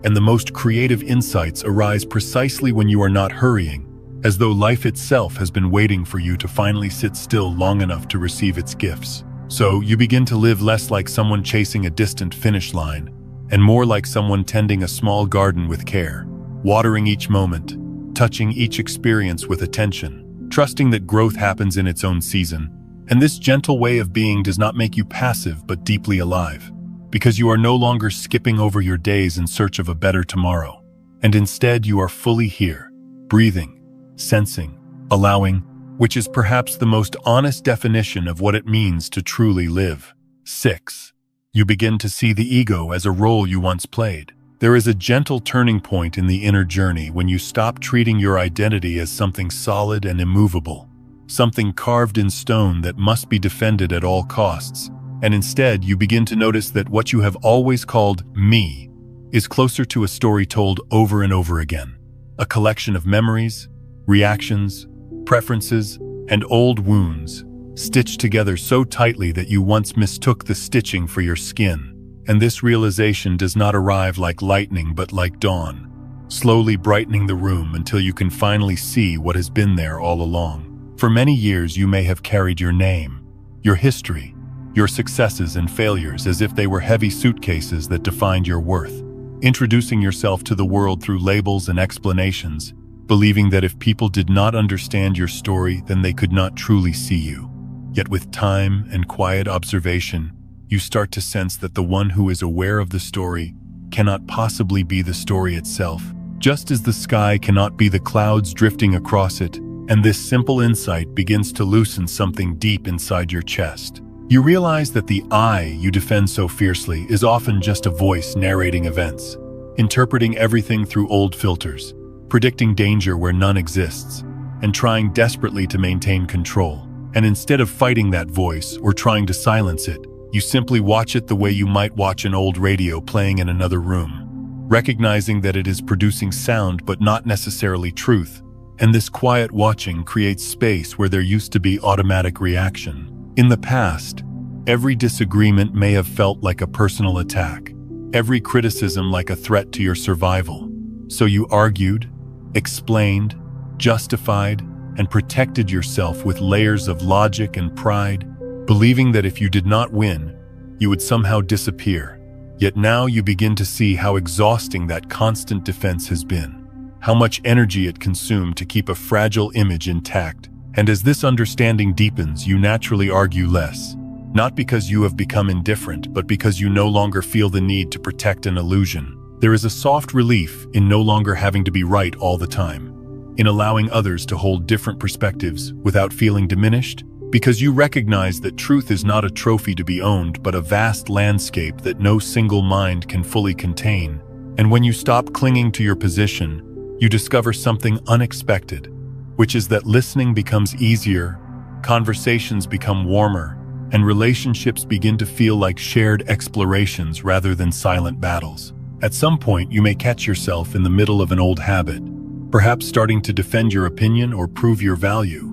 Speaker 1: and the most creative insights arise precisely when you are not hurrying, as though life itself has been waiting for you to finally sit still long enough to receive its gifts. So you begin to live less like someone chasing a distant finish line, and more like someone tending a small garden with care, watering each moment, touching each experience with attention, trusting that growth happens in its own season. And this gentle way of being does not make you passive but deeply alive, because you are no longer skipping over your days in search of a better tomorrow, and instead you are fully here, breathing, sensing, allowing, which is perhaps the most honest definition of what it means to truly live. 6. You begin to see the ego as a role you once played. There is a gentle turning point in the inner journey when you stop treating your identity as something solid and immovable, something carved in stone that must be defended at all costs, and instead you begin to notice that what you have always called me is closer to a story told over and over again, a collection of memories, reactions, preferences, and old wounds, stitched together so tightly that you once mistook the stitching for your skin. And this realization does not arrive like lightning but like dawn, slowly brightening the room until you can finally see what has been there all along. For many years you may have carried your name, your history, your successes and failures as if they were heavy suitcases that defined your worth, introducing yourself to the world through labels and explanations, believing that if people did not understand your story, then they could not truly see you. Yet with time and quiet observation, you start to sense that the one who is aware of the story cannot possibly be the story itself, just as the sky cannot be the clouds drifting across it, and this simple insight begins to loosen something deep inside your chest. You realize that the I you defend so fiercely is often just a voice narrating events, interpreting everything through old filters, predicting danger where none exists, and trying desperately to maintain control. And instead of fighting that voice or trying to silence it, you simply watch it the way you might watch an old radio playing in another room, recognizing that it is producing sound but not necessarily truth. And this quiet watching creates space where there used to be automatic reaction. In the past, every disagreement may have felt like a personal attack, every criticism like a threat to your survival. So you argued, explained, justified, and protected yourself with layers of logic and pride, believing that if you did not win, you would somehow disappear. Yet now you begin to see how exhausting that constant defense has been, how much energy it consumed to keep a fragile image intact. And as this understanding deepens, you naturally argue less, not because you have become indifferent, but because you no longer feel the need to protect an illusion. There is a soft relief in no longer having to be right all the time, in allowing others to hold different perspectives without feeling diminished, because you recognize that truth is not a trophy to be owned, but a vast landscape that no single mind can fully contain. And when you stop clinging to your position, you discover something unexpected, which is that listening becomes easier, conversations become warmer, and relationships begin to feel like shared explorations rather than silent battles. At some point, you may catch yourself in the middle of an old habit, perhaps starting to defend your opinion or prove your value,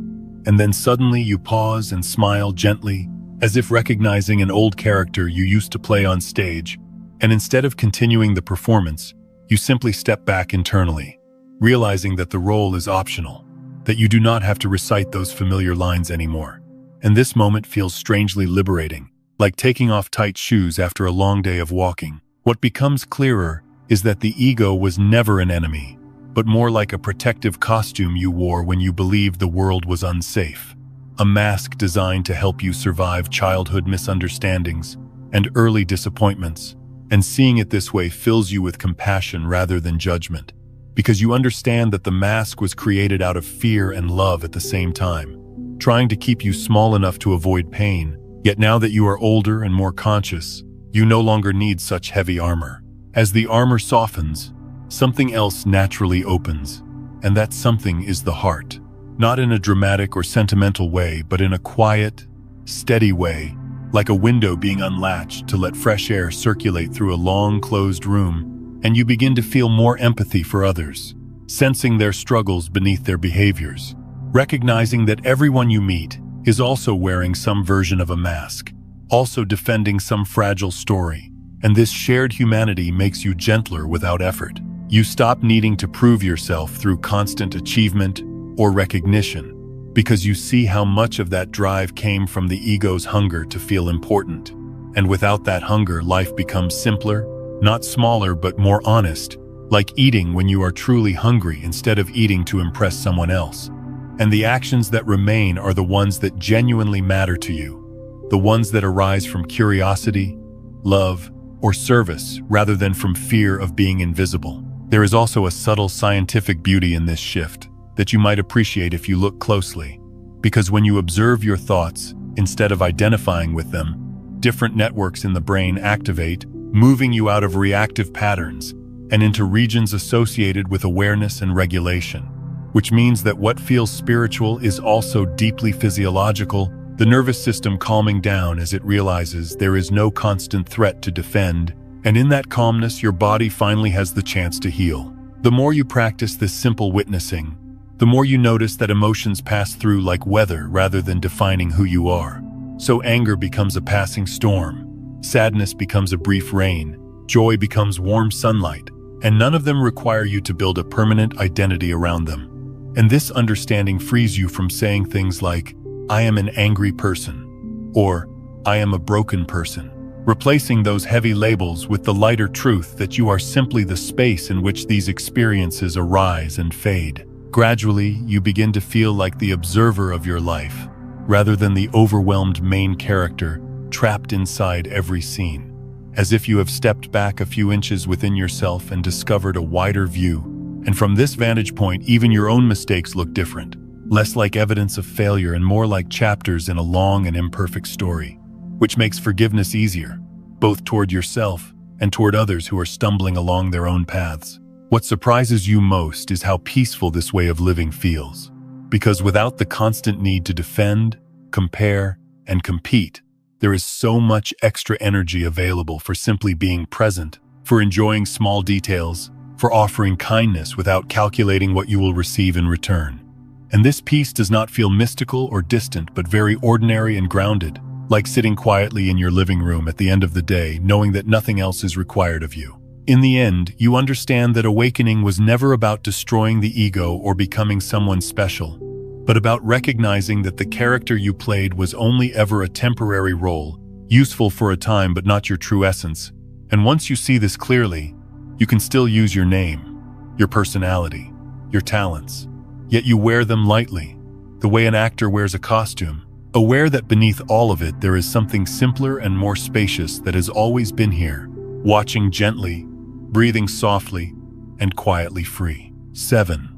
Speaker 1: and then suddenly you pause and smile gently, as if recognizing an old character you used to play on stage, and instead of continuing the performance, you simply step back internally, realizing that the role is optional, that you do not have to recite those familiar lines anymore. And this moment feels strangely liberating, like taking off tight shoes after a long day of walking. What becomes clearer is that the ego was never an enemy, but more like a protective costume you wore when you believed the world was unsafe. A mask designed to help you survive childhood misunderstandings and early disappointments. And seeing it this way fills you with compassion rather than judgment, because you understand that the mask was created out of fear and love at the same time, trying to keep you small enough to avoid pain. Yet now that you are older and more conscious, you no longer need such heavy armor. As the armor softens, something else naturally opens, and that something is the heart. Not in a dramatic or sentimental way, but in a quiet, steady way, like a window being unlatched to let fresh air circulate through a long, closed room, and you begin to feel more empathy for others, sensing their struggles beneath their behaviors, recognizing that everyone you meet is also wearing some version of a mask, also defending some fragile story, and this shared humanity makes you gentler without effort. You stop needing to prove yourself through constant achievement or recognition, because you see how much of that drive came from the ego's hunger to feel important. And without that hunger, life becomes simpler, not smaller but more honest, like eating when you are truly hungry instead of eating to impress someone else. And the actions that remain are the ones that genuinely matter to you, the ones that arise from curiosity, love, or service rather than from fear of being invisible. There is also a subtle scientific beauty in this shift that you might appreciate if you look closely, because when you observe your thoughts instead of identifying with them, different networks in the brain activate, moving you out of reactive patterns and into regions associated with awareness and regulation, which means that what feels spiritual is also deeply physiological, the nervous system calming down as it realizes there is no constant threat to defend, and in that calmness your body finally has the chance to heal. The more you practice this simple witnessing, the more you notice that emotions pass through like weather rather than defining who you are. So anger becomes a passing storm, sadness becomes a brief rain, joy becomes warm sunlight, and none of them require you to build a permanent identity around them. And this understanding frees you from saying things like, "I am an angry person," or "I am a broken person," replacing those heavy labels with the lighter truth that you are simply the space in which these experiences arise and fade. Gradually, you begin to feel like the observer of your life, rather than the overwhelmed main character trapped inside every scene. as if you have stepped back a few inches within yourself and discovered a wider view. And from this vantage point, even your own mistakes look different, less like evidence of failure and more like chapters in a long and imperfect story, which makes forgiveness easier, both toward yourself and toward others who are stumbling along their own paths. What surprises you most is how peaceful this way of living feels, because without the constant need to defend, compare, and compete, there is so much extra energy available for simply being present, for enjoying small details, for offering kindness without calculating what you will receive in return. And this peace does not feel mystical or distant, but very ordinary and grounded, like sitting quietly in your living room at the end of the day, knowing that nothing else is required of you. In the end, you understand that awakening was never about destroying the ego or becoming someone special, but about recognizing that the character you played was only ever a temporary role, useful for a time but not your true essence. And once you see this clearly, you can still use your name, your personality, your talents, yet you wear them lightly, the way an actor wears a costume, aware that beneath all of it there is something simpler and more spacious that has always been here, watching gently, breathing softly, and quietly free. 7.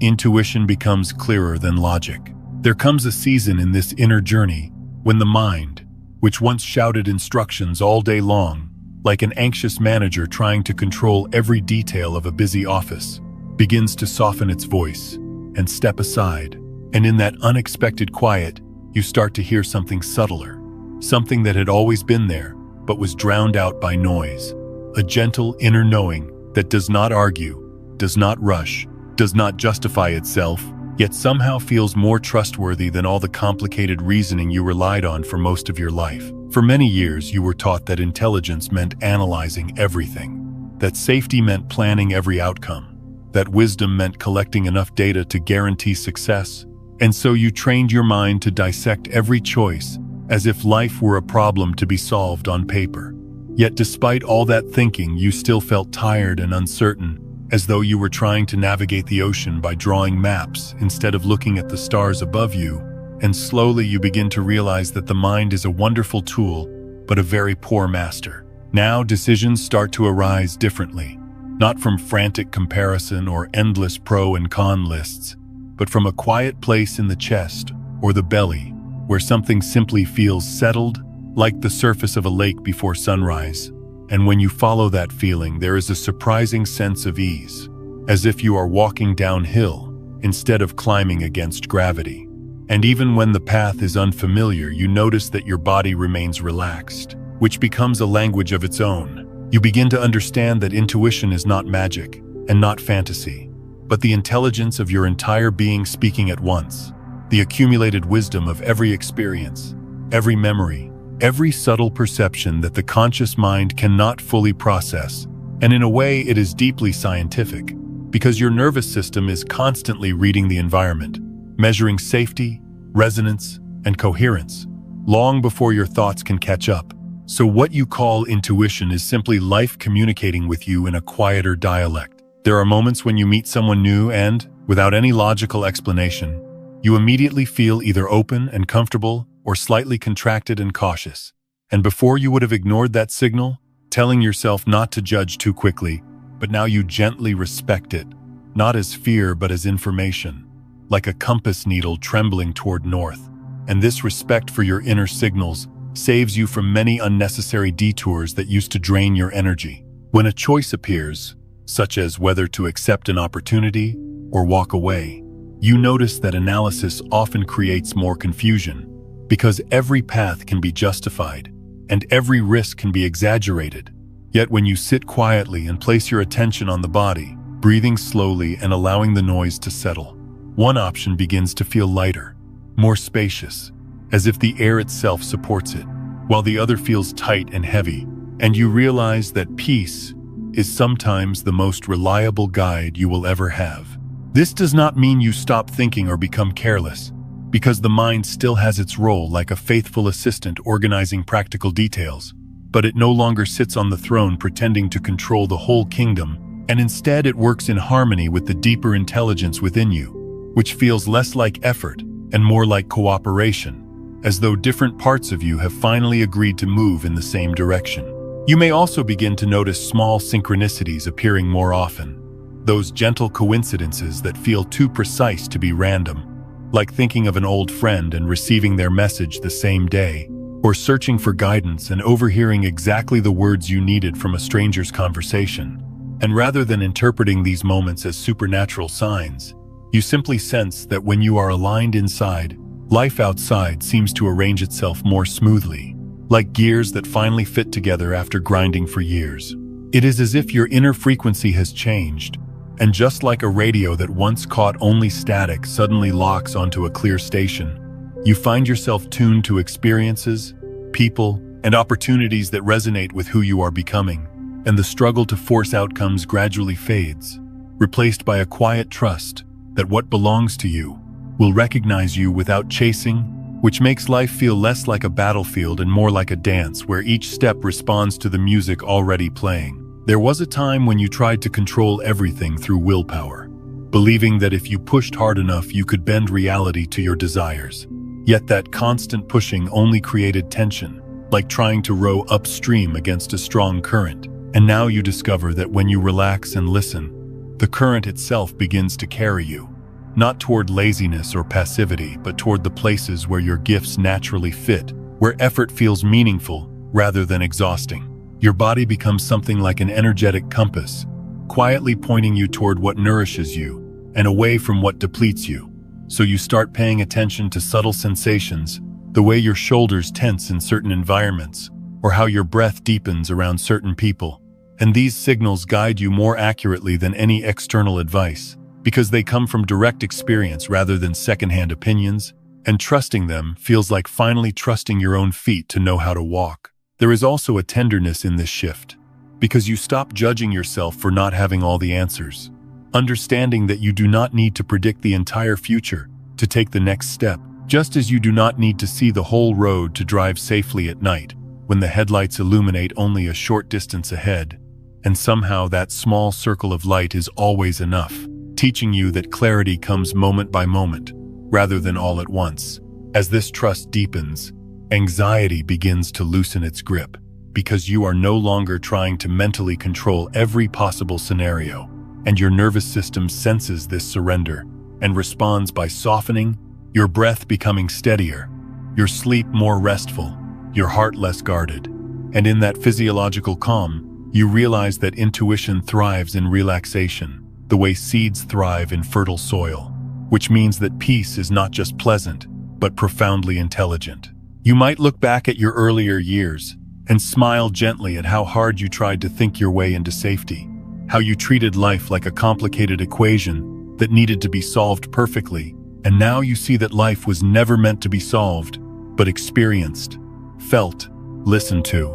Speaker 1: Intuition becomes clearer than logic. There comes a season in this inner journey when the mind, which once shouted instructions all day long, like an anxious manager trying to control every detail of a busy office, begins to soften its voice and step aside. And in that unexpected quiet, you start to hear something subtler, something that had always been there, but was drowned out by noise. A gentle inner knowing that does not argue, does not rush, does not justify itself, yet somehow feels more trustworthy than all the complicated reasoning you relied on for most of your life. For many years, you were taught that intelligence meant analyzing everything, that safety meant planning every outcome, that wisdom meant collecting enough data to guarantee success, and so you trained your mind to dissect every choice as if life were a problem to be solved on paper. Yet despite all that thinking, you still felt tired and uncertain, as though you were trying to navigate the ocean by drawing maps instead of looking at the stars above you. And slowly you begin to realize that the mind is a wonderful tool, but a very poor master. Now decisions start to arise differently, not from frantic comparison or endless pro and con lists, but from a quiet place in the chest or the belly, where something simply feels settled, like the surface of a lake before sunrise. And when you follow that feeling, there is a surprising sense of ease, as if you are walking downhill instead of climbing against gravity. And even when the path is unfamiliar, you notice that your body remains relaxed, which becomes a language of its own. You begin to understand that intuition is not magic and not fantasy, but the intelligence of your entire being speaking at once, the accumulated wisdom of every experience, every memory, every subtle perception that the conscious mind cannot fully process. And in a way, it is deeply scientific, because your nervous system is constantly reading the environment, measuring safety, resonance, and coherence, long before your thoughts can catch up. So what you call intuition is simply life communicating with you in a quieter dialect. There are moments when you meet someone new and, without any logical explanation, you immediately feel either open and comfortable or slightly contracted and cautious. And before you would have ignored that signal, telling yourself not to judge too quickly, but now you gently respect it, not as fear but as information, like a compass needle trembling toward north. And this respect for your inner signals saves you from many unnecessary detours that used to drain your energy. When a choice appears, such as whether to accept an opportunity or walk away, you notice that analysis often creates more confusion, because every path can be justified and every risk can be exaggerated. Yet when you sit quietly and place your attention on the body, breathing slowly and allowing the noise to settle, one option begins to feel lighter, more spacious, as if the air itself supports it, while the other feels tight and heavy, and you realize that peace is sometimes the most reliable guide you will ever have. This does not mean you stop thinking or become careless, because the mind still has its role like a faithful assistant organizing practical details, but it no longer sits on the throne pretending to control the whole kingdom, and instead it works in harmony with the deeper intelligence within you, which feels less like effort and more like cooperation, as though different parts of you have finally agreed to move in the same direction. You may also begin to notice small synchronicities appearing more often, those gentle coincidences that feel too precise to be random, like thinking of an old friend and receiving their message the same day, or searching for guidance and overhearing exactly the words you needed from a stranger's conversation. And rather than interpreting these moments as supernatural signs, you simply sense that when you are aligned inside, life outside seems to arrange itself more smoothly, like gears that finally fit together after grinding for years. It is as if your inner frequency has changed, and just like a radio that once caught only static suddenly locks onto a clear station, you find yourself tuned to experiences, people, and opportunities that resonate with who you are becoming, and the struggle to force outcomes gradually fades, replaced by a quiet trust that what belongs to you will recognize you without chasing, which makes life feel less like a battlefield and more like a dance where each step responds to the music already playing. There was a time when you tried to control everything through willpower, believing that if you pushed hard enough you could bend reality to your desires. Yet that constant pushing only created tension, like trying to row upstream against a strong current. And now you discover that when you relax and listen, the current itself begins to carry you, not toward laziness or passivity, but toward the places where your gifts naturally fit, where effort feels meaningful rather than exhausting. Your body becomes something like an energetic compass, quietly pointing you toward what nourishes you and away from what depletes you. So you start paying attention to subtle sensations, the way your shoulders tense in certain environments, or how your breath deepens around certain people. And these signals guide you more accurately than any external advice, because they come from direct experience rather than secondhand opinions, and trusting them feels like finally trusting your own feet to know how to walk. There is also a tenderness in this shift, because you stop judging yourself for not having all the answers, understanding that you do not need to predict the entire future to take the next step, just as you do not need to see the whole road to drive safely at night, when the headlights illuminate only a short distance ahead, and somehow that small circle of light is always enough, teaching you that clarity comes moment by moment, rather than all at once. As this trust deepens, anxiety begins to loosen its grip, because you are no longer trying to mentally control every possible scenario, and your nervous system senses this surrender and responds by softening, your breath becoming steadier, your sleep more restful, your heart less guarded. And in that physiological calm, you realize that intuition thrives in relaxation, the way seeds thrive in fertile soil, which means that peace is not just pleasant, but profoundly intelligent. You might look back at your earlier years and smile gently at how hard you tried to think your way into safety, how you treated life like a complicated equation that needed to be solved perfectly, and now you see that life was never meant to be solved, but experienced, felt, listened to,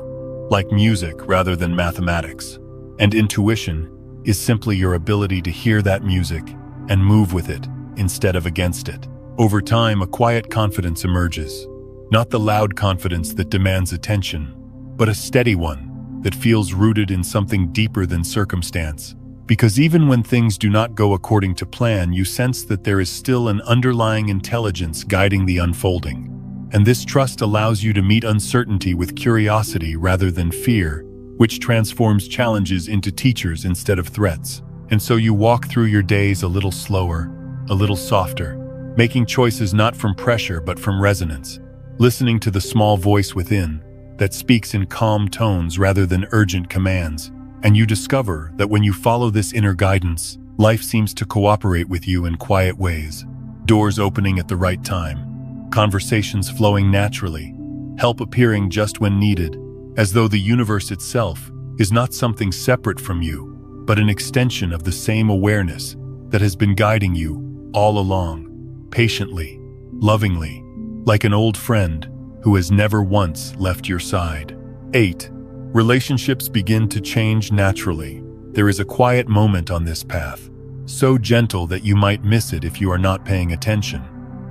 Speaker 1: like music rather than mathematics. And intuition is simply your ability to hear that music and move with it instead of against it. Over time, a quiet confidence emerges, not the loud confidence that demands attention, but a steady one that feels rooted in something deeper than circumstance. Because even when things do not go according to plan, you sense that there is still an underlying intelligence guiding the unfolding. And this trust allows you to meet uncertainty with curiosity rather than fear, which transforms challenges into teachers instead of threats. And so you walk through your days a little slower, a little softer, making choices not from pressure but from resonance, listening to the small voice within that speaks in calm tones rather than urgent commands. And you discover that when you follow this inner guidance, life seems to cooperate with you in quiet ways, doors opening at the right time, conversations flowing naturally, help appearing just when needed, as though the universe itself is not something separate from you, but an extension of the same awareness that has been guiding you all along, patiently, lovingly, like an old friend who has never once left your side. 8. Relationships begin to change naturally. There is a quiet moment on this path, so gentle that you might miss it if you are not paying attention,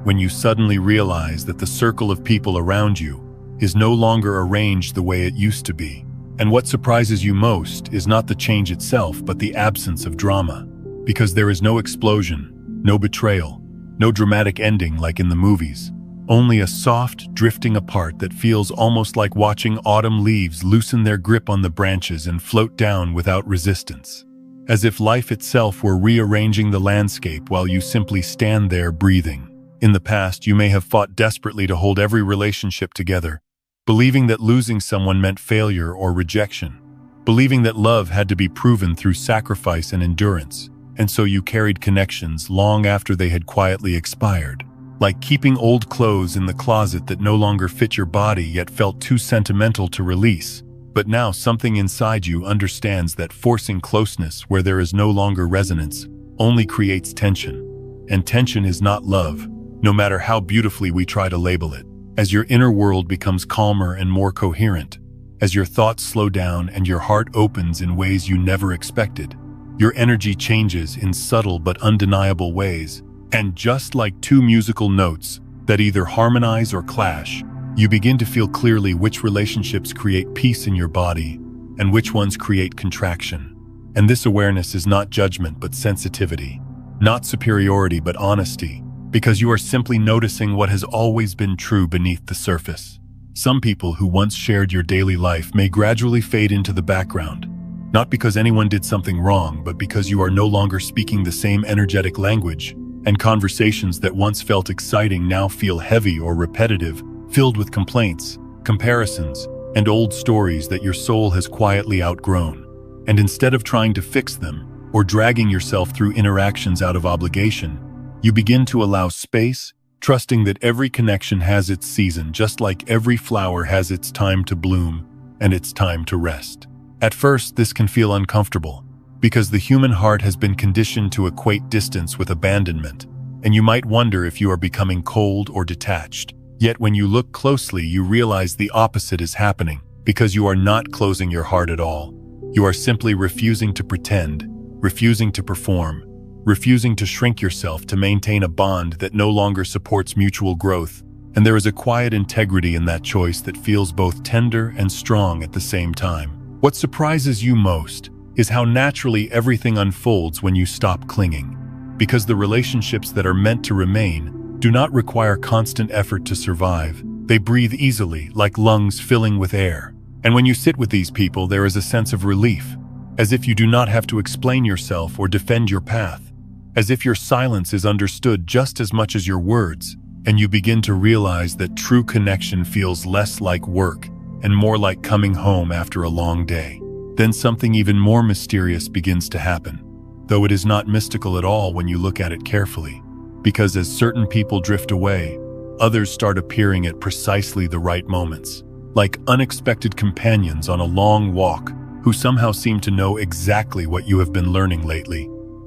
Speaker 1: when you suddenly realize that the circle of people around you is no longer arranged the way it used to be. And what surprises you most is not the change itself, but the absence of drama, because there is no explosion, no betrayal, no dramatic ending like in the movies, only a soft drifting apart that feels almost like watching autumn leaves loosen their grip on the branches and float down without resistance. As if life itself were rearranging the landscape while you simply stand there breathing. In the past, you may have fought desperately to hold every relationship together, believing that losing someone meant failure or rejection, believing that love had to be proven through sacrifice and endurance, and so you carried connections long after they had quietly expired. Like keeping old clothes in the closet that no longer fit your body yet felt too sentimental to release. But now something inside you understands that forcing closeness where there is no longer resonance only creates tension. And tension is not love, no matter how beautifully we try to label it. As your inner world becomes calmer and more coherent, as your thoughts slow down and your heart opens in ways you never expected, your energy changes in subtle but undeniable ways. And just like two musical notes that either harmonize or clash, you begin to feel clearly which relationships create peace in your body and which ones create contraction. And this awareness is not judgment but sensitivity, not superiority but honesty, because you are simply noticing what has always been true beneath the surface. Some people who once shared your daily life may gradually fade into the background, not because anyone did something wrong, but because you are no longer speaking the same energetic language, and conversations that once felt exciting now feel heavy or repetitive, filled with complaints, comparisons, and old stories that your soul has quietly outgrown. And instead of trying to fix them, or dragging yourself through interactions out of obligation, you begin to allow space, trusting that every connection has its season, just like every flower has its time to bloom and its time to rest. At first, this can feel uncomfortable, because the human heart has been conditioned to equate distance with abandonment, and you might wonder if you are becoming cold or detached. Yet when you look closely, you realize the opposite is happening, because you are not closing your heart at all. You are simply refusing to pretend, refusing to perform, refusing to shrink yourself to maintain a bond that no longer supports mutual growth. And there is a quiet integrity in that choice that feels both tender and strong at the same time. What surprises you most is how naturally everything unfolds when you stop clinging, because the relationships that are meant to remain do not require constant effort to survive. They breathe easily, like lungs filling with air. And when you sit with these people, there is a sense of relief, as if you do not have to explain yourself or defend your path, as if your silence is understood just as much as your words, and you begin to realize that true connection feels less like work and more like coming home after a long day. Then something even more mysterious begins to happen, though it is not mystical at all when you look at it carefully, because as certain people drift away, others start appearing at precisely the right moments, like unexpected companions on a long walk who somehow seem to know exactly what you have been learning lately.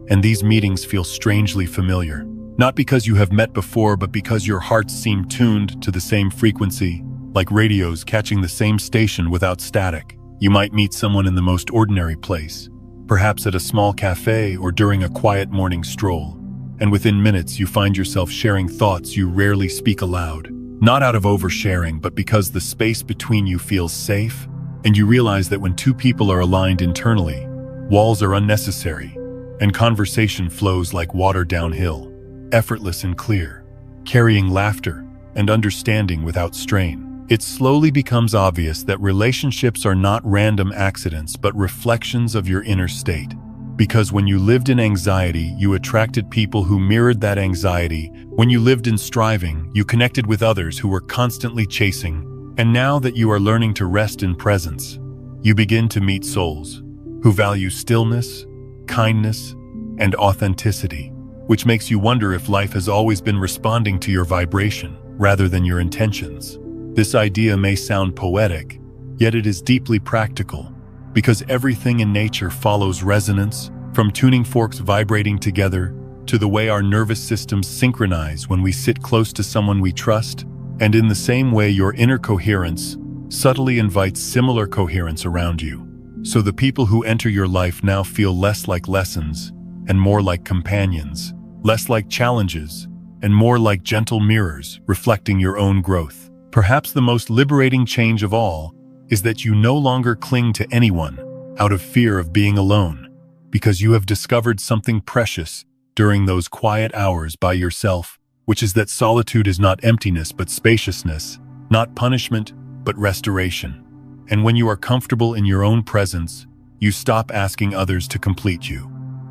Speaker 1: And these meetings feel strangely familiar, not because you have met before, but because your hearts seem tuned to the same frequency, like radios catching the same station without static. You might meet someone in the most ordinary place, perhaps at a small cafe or during a quiet morning stroll, and within minutes you find yourself sharing thoughts you rarely speak aloud, not out of oversharing, but because the space between you feels safe, and you realize that when two people are aligned internally, walls are unnecessary, and conversation flows like water downhill, effortless and clear, carrying laughter and understanding without strain. It slowly becomes obvious that relationships are not random accidents but reflections of your inner state. Because when you lived in anxiety, you attracted people who mirrored that anxiety. When you lived in striving, you connected with others who were constantly chasing. And now that you are learning to rest in presence, you begin to meet souls who value stillness, kindness, and authenticity, which makes you wonder if life has always been responding to your vibration rather than your intentions. This idea may sound poetic, yet it is deeply practical, because everything in nature follows resonance, from tuning forks vibrating together to the way our nervous systems synchronize when we sit close to someone we trust. And in the same way, your inner coherence subtly invites similar coherence around you. So the people who enter your life now feel less like lessons and more like companions, less like challenges and more like gentle mirrors reflecting your own growth. Perhaps the most liberating change of all is that you no longer cling to anyone out of fear of being alone, because you have discovered something precious during those quiet hours by yourself, which is that solitude is not emptiness but spaciousness, not punishment but restoration. And when you are comfortable in your own presence, you stop asking others to complete you,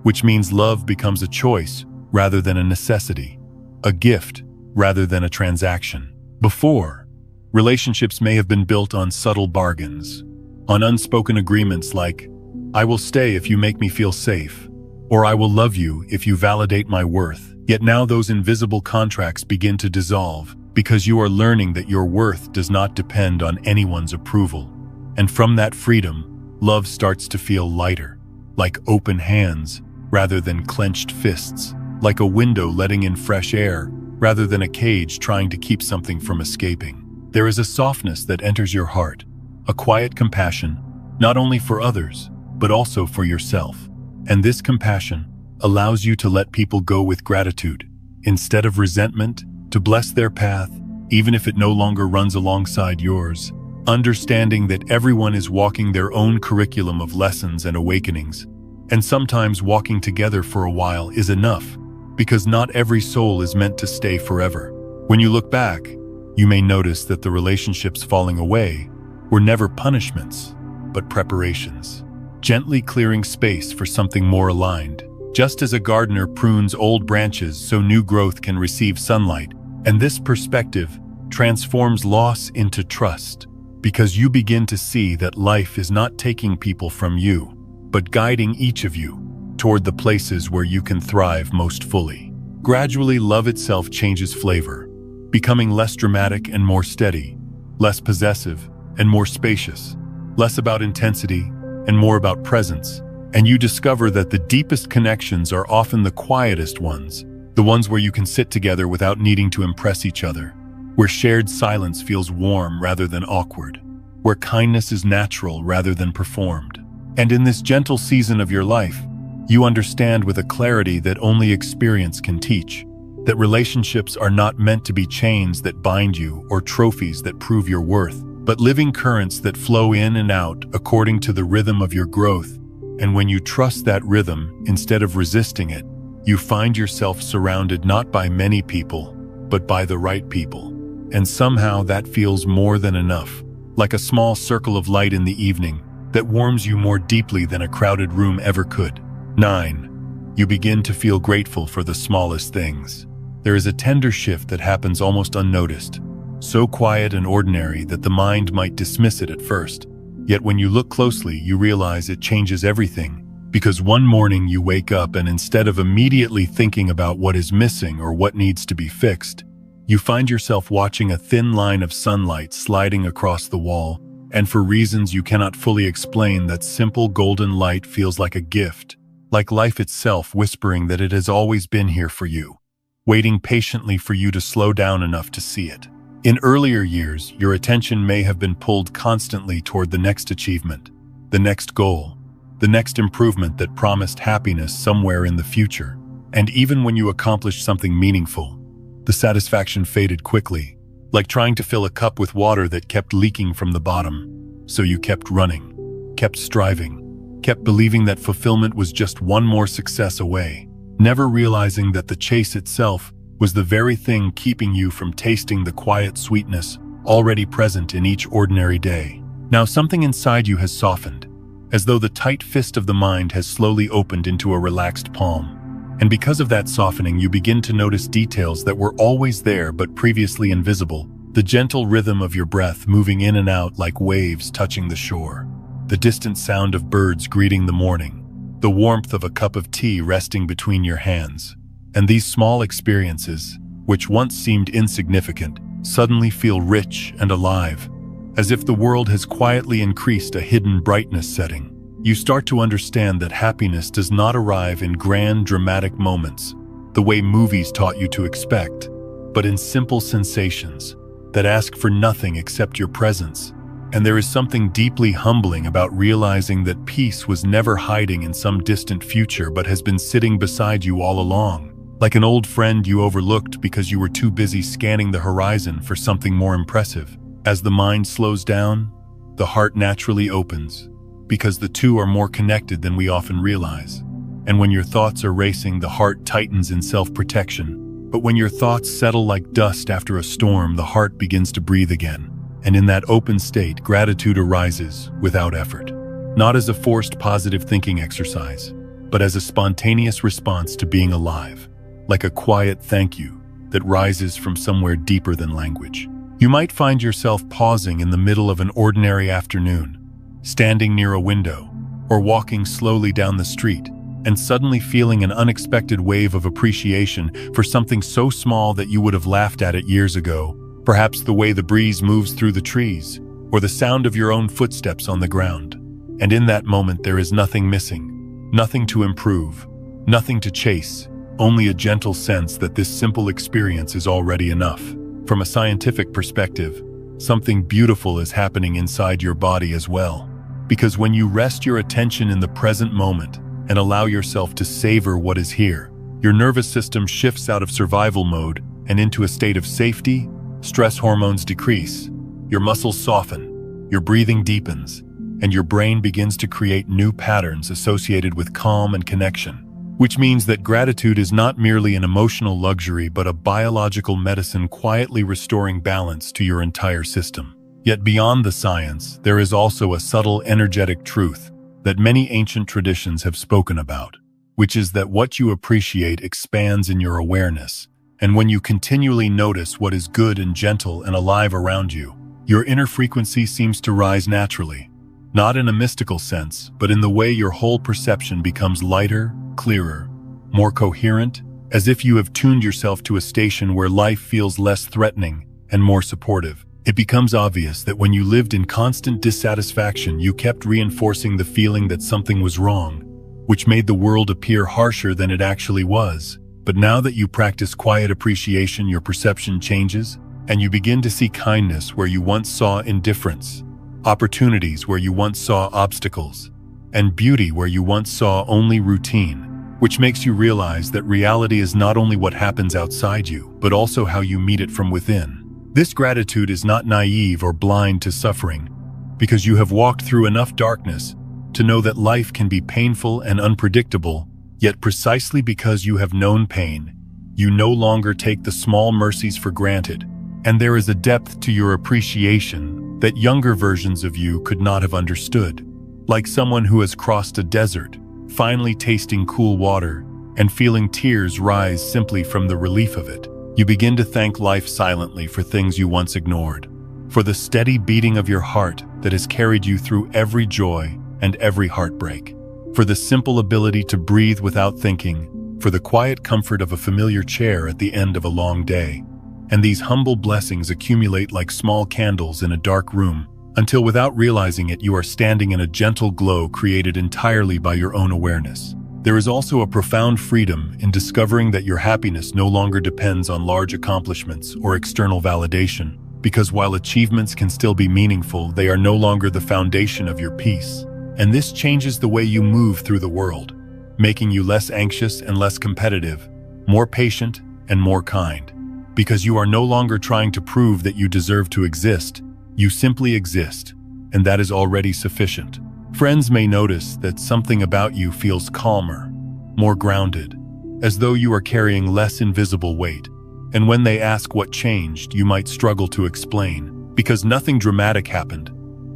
Speaker 1: which means love becomes a choice rather than a necessity, a gift rather than a transaction. Before, relationships may have been built on subtle bargains, on unspoken agreements like, "I will stay if you make me feel safe," or "I will love you if you validate my worth." Yet now those invisible contracts begin to dissolve because you are learning that your worth does not depend on anyone's approval. And from that freedom, love starts to feel lighter, like open hands rather than clenched fists, like a window letting in fresh air rather than a cage trying to keep something from escaping. There is a softness that enters your heart, a quiet compassion, not only for others, but also for yourself. And this compassion allows you to let people go with gratitude, instead of resentment, to bless their path, even if it no longer runs alongside yours. Understanding that everyone is walking their own curriculum of lessons and awakenings, and sometimes walking together for a while is enough, because not every soul is meant to stay forever. When you look back, you may notice that the relationships falling away were never punishments, but preparations, gently clearing space for something more aligned. Just as a gardener prunes old branches so new growth can receive sunlight, and this perspective transforms loss into trust, because you begin to see that life is not taking people from you, but guiding each of you toward the places where you can thrive most fully. Gradually, love itself changes flavor, becoming less dramatic and more steady, less possessive and more spacious, less about intensity and more about presence. And you discover that the deepest connections are often the quietest ones, the ones where you can sit together without needing to impress each other, where shared silence feels warm rather than awkward, where kindness is natural rather than performed. And in this gentle season of your life, you understand with a clarity that only experience can teach, that relationships are not meant to be chains that bind you or trophies that prove your worth, but living currents that flow in and out according to the rhythm of your growth. And when you trust that rhythm instead of resisting it, you find yourself surrounded not by many people, but by the right people. And somehow that feels more than enough, like a small circle of light in the evening that warms you more deeply than a crowded room ever could. 9. You begin to feel grateful for the smallest things. There is a tender shift that happens almost unnoticed, so quiet and ordinary that the mind might dismiss it at first. Yet when you look closely, you realize it changes everything, because one morning you wake up and instead of immediately thinking about what is missing or what needs to be fixed, you find yourself watching a thin line of sunlight sliding across the wall, and for reasons you cannot fully explain, that simple golden light feels like a gift, like life itself whispering that it has always been here for you, waiting patiently for you to slow down enough to see it. In earlier years, your attention may have been pulled constantly toward the next achievement, the next goal, the next improvement that promised happiness somewhere in the future. And even when you accomplished something meaningful, the satisfaction faded quickly, like trying to fill a cup with water that kept leaking from the bottom. So you kept running, kept striving, kept believing that fulfillment was just one more success away, never realizing that the chase itself was the very thing keeping you from tasting the quiet sweetness already present in each ordinary day. Now something inside you has softened, as though the tight fist of the mind has slowly opened into a relaxed palm. And because of that softening, you begin to notice details that were always there but previously invisible. The gentle rhythm of your breath moving in and out like waves touching the shore, the distant sound of birds greeting the morning, the warmth of a cup of tea resting between your hands. And these small experiences, which once seemed insignificant, suddenly feel rich and alive, as if the world has quietly increased a hidden brightness setting. You start to understand that happiness does not arrive in grand, dramatic moments, the way movies taught you to expect, but in simple sensations that ask for nothing except your presence. And there is something deeply humbling about realizing that peace was never hiding in some distant future but has been sitting beside you all along, like an old friend you overlooked because you were too busy scanning the horizon for something more impressive. As the mind slows down, the heart naturally opens, because the two are more connected than we often realize. And when your thoughts are racing, the heart tightens in self-protection, But when your thoughts settle like dust after a storm, the heart begins to breathe again. And in that open state, gratitude arises without effort. Not as a forced positive thinking exercise, but as a spontaneous response to being alive, like a quiet thank you that rises from somewhere deeper than language. You might find yourself pausing in the middle of an ordinary afternoon, standing near a window, or walking slowly down the street, and suddenly feeling an unexpected wave of appreciation for something so small that you would have laughed at it years ago, perhaps the way the breeze moves through the trees, or the sound of your own footsteps on the ground. And in that moment there is nothing missing, nothing to improve, nothing to chase, only a gentle sense that this simple experience is already enough. From a scientific perspective, something beautiful is happening inside your body as well. Because when you rest your attention in the present moment and allow yourself to savor what is here, your nervous system shifts out of survival mode and into a state of safety. Stress hormones decrease, your muscles soften, your breathing deepens, and your brain begins to create new patterns associated with calm and connection. Which means that gratitude is not merely an emotional luxury but a biological medicine quietly restoring balance to your entire system. Yet beyond the science, there is also a subtle energetic truth that many ancient traditions have spoken about, which is that what you appreciate expands in your awareness. And when you continually notice what is good and gentle and alive around you, your inner frequency seems to rise naturally. Not in a mystical sense, but in the way your whole perception becomes lighter, clearer, more coherent, as if you have tuned yourself to a station where life feels less threatening and more supportive. It becomes obvious that when you lived in constant dissatisfaction, you kept reinforcing the feeling that something was wrong, which made the world appear harsher than it actually was. But now that you practice quiet appreciation, your perception changes, and you begin to see kindness where you once saw indifference, opportunities where you once saw obstacles, and beauty where you once saw only routine, which makes you realize that reality is not only what happens outside you, but also how you meet it from within. This gratitude is not naive or blind to suffering, because you have walked through enough darkness to know that life can be painful and unpredictable, yet precisely because you have known pain, you no longer take the small mercies for granted, and there is a depth to your appreciation that younger versions of you could not have understood. Like someone who has crossed a desert, finally tasting cool water, and feeling tears rise simply from the relief of it. You begin to thank life silently for things you once ignored, for the steady beating of your heart that has carried you through every joy and every heartbreak, for the simple ability to breathe without thinking, for the quiet comfort of a familiar chair at the end of a long day. And these humble blessings accumulate like small candles in a dark room, until without realizing it you are standing in a gentle glow created entirely by your own awareness. There is also a profound freedom in discovering that your happiness no longer depends on large accomplishments or external validation, because while achievements can still be meaningful, they are no longer the foundation of your peace. And this changes the way you move through the world, making you less anxious and less competitive, more patient and more kind. Because you are no longer trying to prove that you deserve to exist, you simply exist, and that is already sufficient. Friends may notice that something about you feels calmer, more grounded, as though you are carrying less invisible weight. And when they ask what changed, you might struggle to explain, because nothing dramatic happened.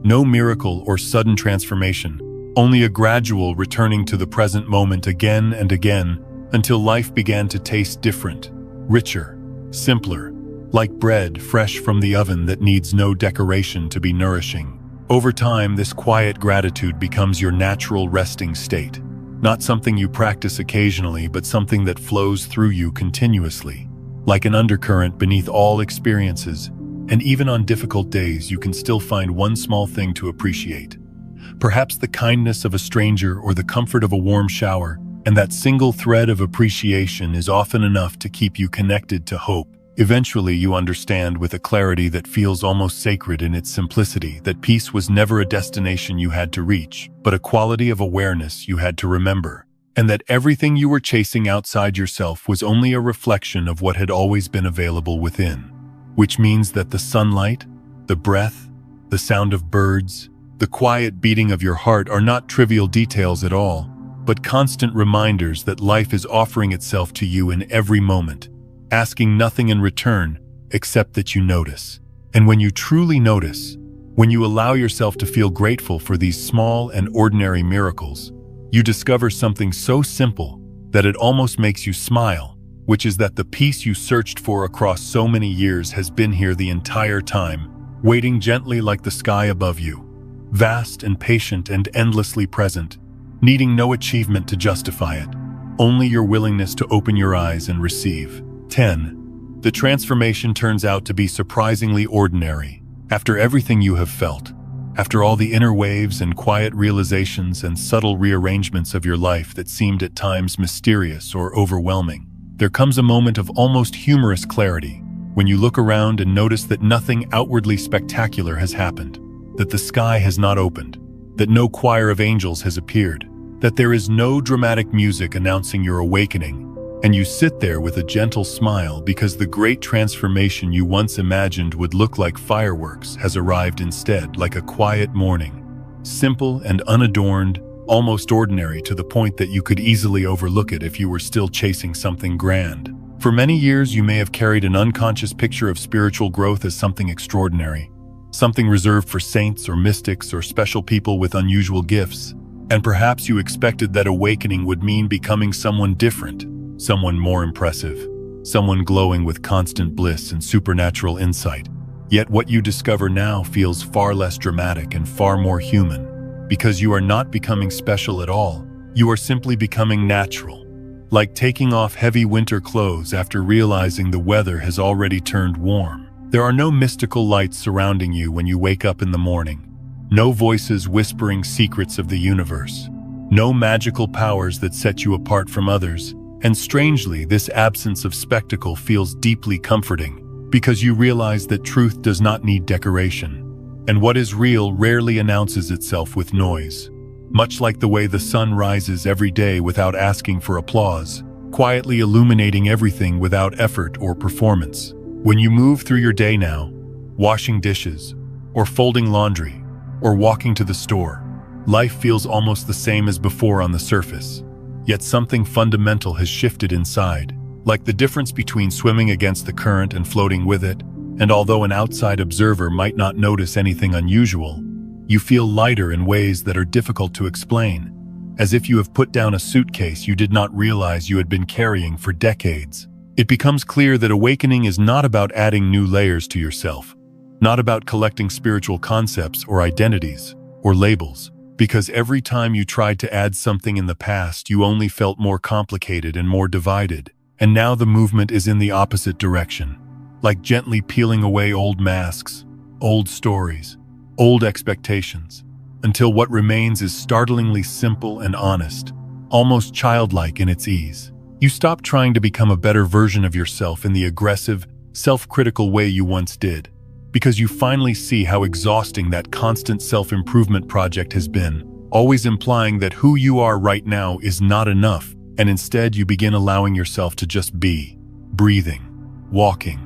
Speaker 1: No miracle or sudden transformation, only a gradual returning to the present moment again and again, until life began to taste different, richer, simpler, like bread fresh from the oven that needs no decoration to be nourishing. Over time, this quiet gratitude becomes your natural resting state, not something you practice occasionally, but something that flows through you continuously. Like an undercurrent beneath all experiences, and even on difficult days, you can still find one small thing to appreciate. Perhaps the kindness of a stranger or the comfort of a warm shower, and that single thread of appreciation is often enough to keep you connected to hope. Eventually, you understand with a clarity that feels almost sacred in its simplicity that peace was never a destination you had to reach, but a quality of awareness you had to remember, and that everything you were chasing outside yourself was only a reflection of what had always been available within. Which means that the sunlight, the breath, the sound of birds, the quiet beating of your heart are not trivial details at all, but constant reminders that life is offering itself to you in every moment. asking nothing in return except that you notice. And when you truly notice, when you allow yourself to feel grateful for these small and ordinary miracles, you discover something so simple that it almost makes you smile, which is that the peace you searched for across so many years has been here the entire time, waiting gently like the sky above you, vast and patient and endlessly present, needing no achievement to justify it, only your willingness to open your eyes and receive. 10. The transformation turns out to be surprisingly ordinary. After everything you have felt, after all the inner waves and quiet realizations and subtle rearrangements of your life that seemed at times mysterious or overwhelming, there comes a moment of almost humorous clarity when you look around and notice that nothing outwardly spectacular has happened, that the sky has not opened, that no choir of angels has appeared, that there is no dramatic music announcing your awakening, and you sit there with a gentle smile because the great transformation you once imagined would look like fireworks has arrived instead, like a quiet morning, simple and unadorned, almost ordinary to the point that you could easily overlook it if you were still chasing something grand. For many years, you may have carried an unconscious picture of spiritual growth as something extraordinary, something reserved for saints or mystics or special people with unusual gifts, and perhaps you expected that awakening would mean becoming someone different, someone more impressive, someone glowing with constant bliss and supernatural insight. Yet what you discover now feels far less dramatic and far more human, because you are not becoming special at all. You are simply becoming natural, like taking off heavy winter clothes after realizing the weather has already turned warm. There are no mystical lights surrounding you when you wake up in the morning, no voices whispering secrets of the universe, no magical powers that set you apart from others. And strangely, this absence of spectacle feels deeply comforting, because you realize that truth does not need decoration, and what is real rarely announces itself with noise. Much like the way the sun rises every day without asking for applause, quietly illuminating everything without effort or performance. When you move through your day now, washing dishes, or folding laundry, or walking to the store, life feels almost the same as before on the surface. Yet something fundamental has shifted inside, like the difference between swimming against the current and floating with it, and although an outside observer might not notice anything unusual, you feel lighter in ways that are difficult to explain, as if you have put down a suitcase you did not realize you had been carrying for decades. It becomes clear that awakening is not about adding new layers to yourself, not about collecting spiritual concepts or identities or labels. Because every time you tried to add something in the past, you only felt more complicated and more divided. And now the movement is in the opposite direction, like gently peeling away old masks, old stories, old expectations, until what remains is startlingly simple and honest, almost childlike in its ease. You stop trying to become a better version of yourself in the aggressive, self-critical way you once did, because you finally see how exhausting that constant self-improvement project has been, always implying that who you are right now is not enough, and instead you begin allowing yourself to just be, breathing, walking,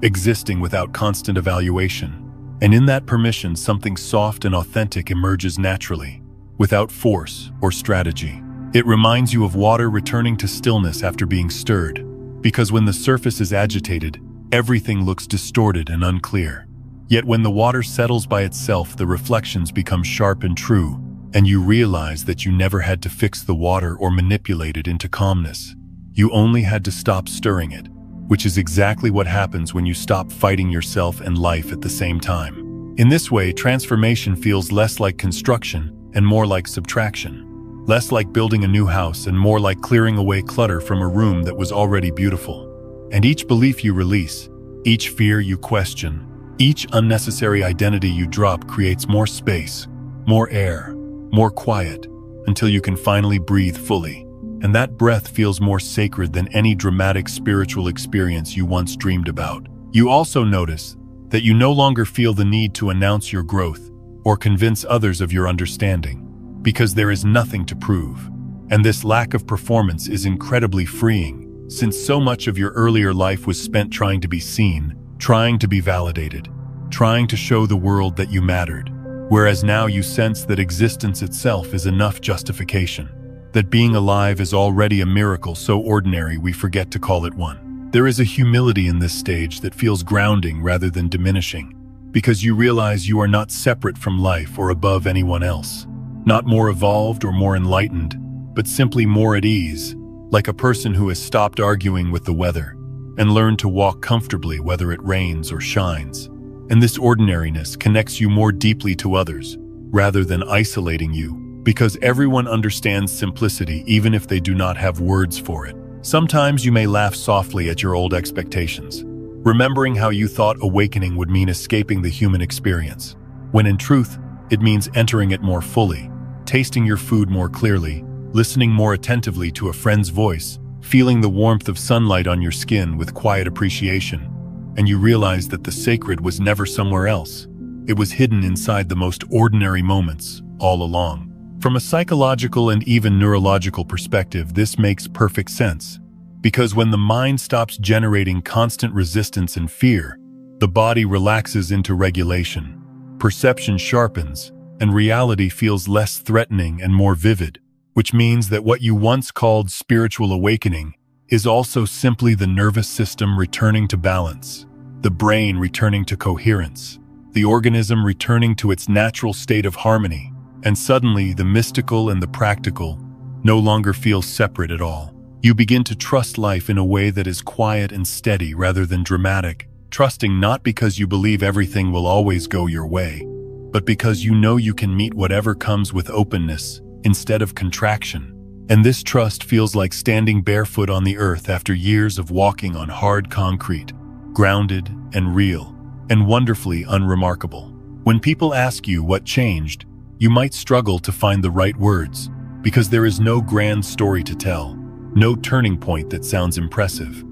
Speaker 1: existing without constant evaluation. And in that permission, something soft and authentic emerges naturally, without force or strategy. It reminds you of water returning to stillness after being stirred, because when the surface is agitated, everything looks distorted and unclear. Yet when the water settles by itself, the reflections become sharp and true, and you realize that you never had to fix the water or manipulate it into calmness. You only had to stop stirring it, which is exactly what happens when you stop fighting yourself and life at the same time. In this way, transformation feels less like construction and more like subtraction, less like building a new house and more like clearing away clutter from a room that was already beautiful. And each belief you release, each fear you question, each unnecessary identity you drop creates more space, more air, more quiet, until you can finally breathe fully. And that breath feels more sacred than any dramatic spiritual experience you once dreamed about. You also notice that you no longer feel the need to announce your growth or convince others of your understanding, because there is nothing to prove. And this lack of performance is incredibly freeing, since so much of your earlier life was spent trying to be seen, trying to be validated, trying to show the world that you mattered, whereas now you sense that existence itself is enough justification, that being alive is already a miracle so ordinary we forget to call it one. There is a humility in this stage that feels grounding rather than diminishing, because you realize you are not separate from life or above anyone else. Not more evolved or more enlightened, but simply more at ease, like a person who has stopped arguing with the weather and learned to walk comfortably whether it rains or shines. And this ordinariness connects you more deeply to others, rather than isolating you, because everyone understands simplicity even if they do not have words for it. Sometimes you may laugh softly at your old expectations, remembering how you thought awakening would mean escaping the human experience, when in truth, it means entering it more fully, tasting your food more clearly, listening more attentively to a friend's voice, feeling the warmth of sunlight on your skin with quiet appreciation, and you realize that the sacred was never somewhere else. It was hidden inside the most ordinary moments, all along. From a psychological and even neurological perspective, this makes perfect sense. Because when the mind stops generating constant resistance and fear, the body relaxes into regulation, perception sharpens, and reality feels less threatening and more vivid, which means that what you once called spiritual awakening is also simply the nervous system returning to balance, the brain returning to coherence, the organism returning to its natural state of harmony, and suddenly the mystical and the practical no longer feel separate at all. You begin to trust life in a way that is quiet and steady rather than dramatic, trusting not because you believe everything will always go your way, but because you know you can meet whatever comes with openness instead of contraction. And this trust feels like standing barefoot on the earth after years of walking on hard concrete, grounded and real, and wonderfully unremarkable. When people ask you what changed, you might struggle to find the right words, because there is no grand story to tell, no turning point that sounds impressive.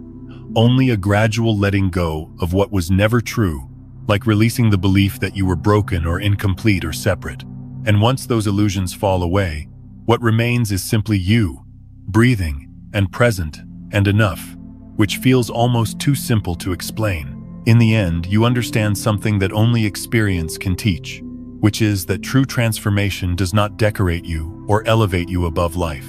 Speaker 1: Only a gradual letting go of what was never true, like releasing the belief that you were broken or incomplete or separate. And once those illusions fall away, what remains is simply you, breathing and present and enough, which feels almost too simple to explain. In the end, you understand something that only experience can teach, which is that true transformation does not decorate you or elevate you above life.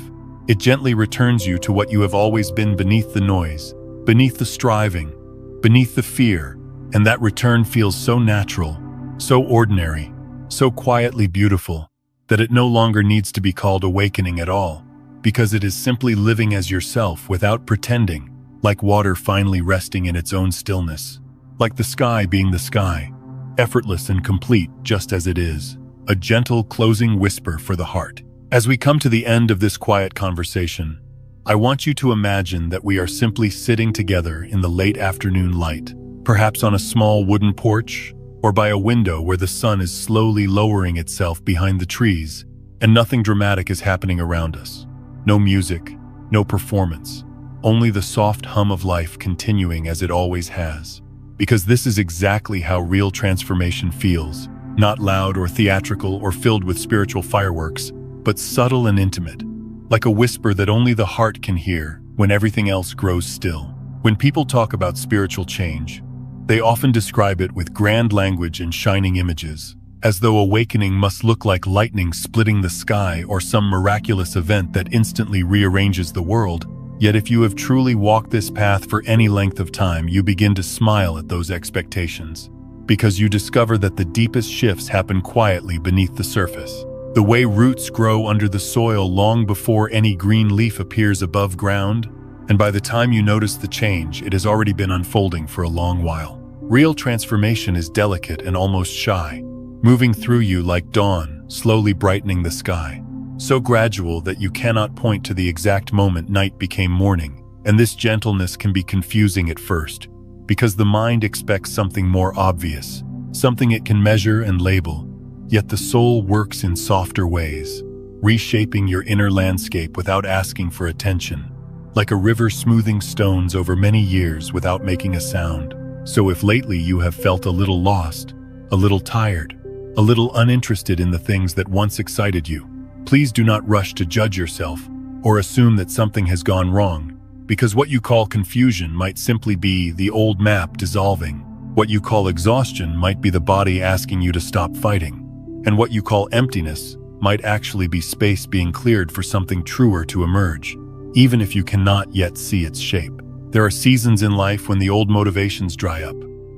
Speaker 1: It gently returns you to what you have always been, beneath the noise, beneath the striving, beneath the fear, and that return feels so natural, so ordinary, so quietly beautiful, that it no longer needs to be called awakening at all, because it is simply living as yourself without pretending, like water finally resting in its own stillness, like the sky being the sky, effortless and complete just as it is, a gentle closing whisper for the heart. As we come to the end of this quiet conversation, I want you to imagine that we are simply sitting together in the late afternoon light, perhaps on a small wooden porch, or by a window where the sun is slowly lowering itself behind the trees, and nothing dramatic is happening around us. No music, no performance, only the soft hum of life continuing as it always has. Because this is exactly how real transformation feels, not loud or theatrical or filled with spiritual fireworks, but subtle and intimate, like a whisper that only the heart can hear when everything else grows still. When people talk about spiritual change, they often describe it with grand language and shining images, as though awakening must look like lightning splitting the sky or some miraculous event that instantly rearranges the world. Yet if you have truly walked this path for any length of time, you begin to smile at those expectations, because you discover that the deepest shifts happen quietly beneath the surface. The way roots grow under the soil long before any green leaf appears above ground, and by the time you notice the change, it has already been unfolding for a long while. Real transformation is delicate and almost shy, moving through you like dawn, slowly brightening the sky. So gradual that you cannot point to the exact moment night became morning, and this gentleness can be confusing at first, because the mind expects something more obvious, something it can measure and label. Yet the soul works in softer ways, reshaping your inner landscape without asking for attention, like a river smoothing stones over many years without making a sound. So if lately you have felt a little lost, a little tired, a little uninterested in the things that once excited you, please do not rush to judge yourself or assume that something has gone wrong, because what you call confusion might simply be the old map dissolving. What you call exhaustion might be the body asking you to stop fighting. And what you call emptiness might actually be space being cleared for something truer to emerge, even if you cannot yet see its shape. There are seasons in life when the old motivations dry up,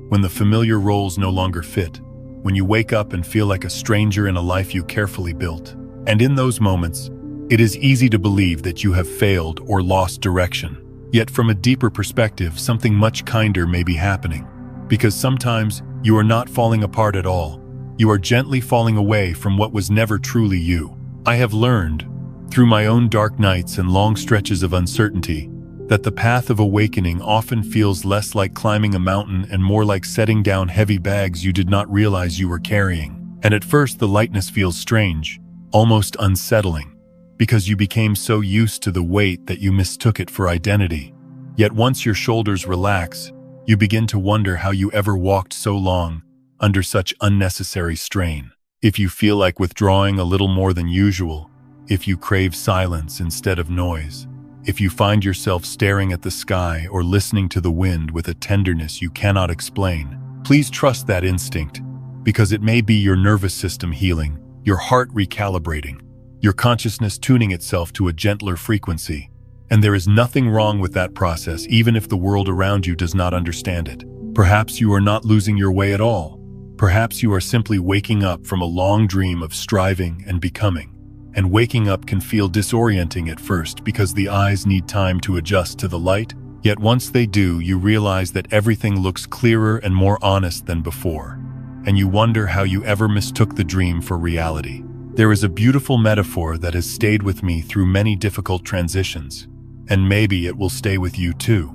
Speaker 1: when the familiar roles no longer fit, when you wake up and feel like a stranger in a life you carefully built. And in those moments, it is easy to believe that you have failed or lost direction. Yet from a deeper perspective, something much kinder may be happening. Because sometimes you are not falling apart at all. You are gently falling away from what was never truly you. I have learned, through my own dark nights and long stretches of uncertainty, that the path of awakening often feels less like climbing a mountain and more like setting down heavy bags you did not realize you were carrying. And at first the lightness feels strange, almost unsettling, because you became so used to the weight that you mistook it for identity. Yet once your shoulders relax, you begin to wonder how you ever walked so long under such unnecessary strain. If you feel like withdrawing a little more than usual, if you crave silence instead of noise, if you find yourself staring at the sky or listening to the wind with a tenderness you cannot explain, please trust that instinct, because it may be your nervous system healing, your heart recalibrating, your consciousness tuning itself to a gentler frequency. And there is nothing wrong with that process, even if the world around you does not understand it. Perhaps you are not losing your way at all. Perhaps you are simply waking up from a long dream of striving and becoming. And waking up can feel disorienting at first because the eyes need time to adjust to the light. Yet once they do, you realize that everything looks clearer and more honest than before. And you wonder how you ever mistook the dream for reality. There is a beautiful metaphor that has stayed with me through many difficult transitions, and maybe it will stay with you too,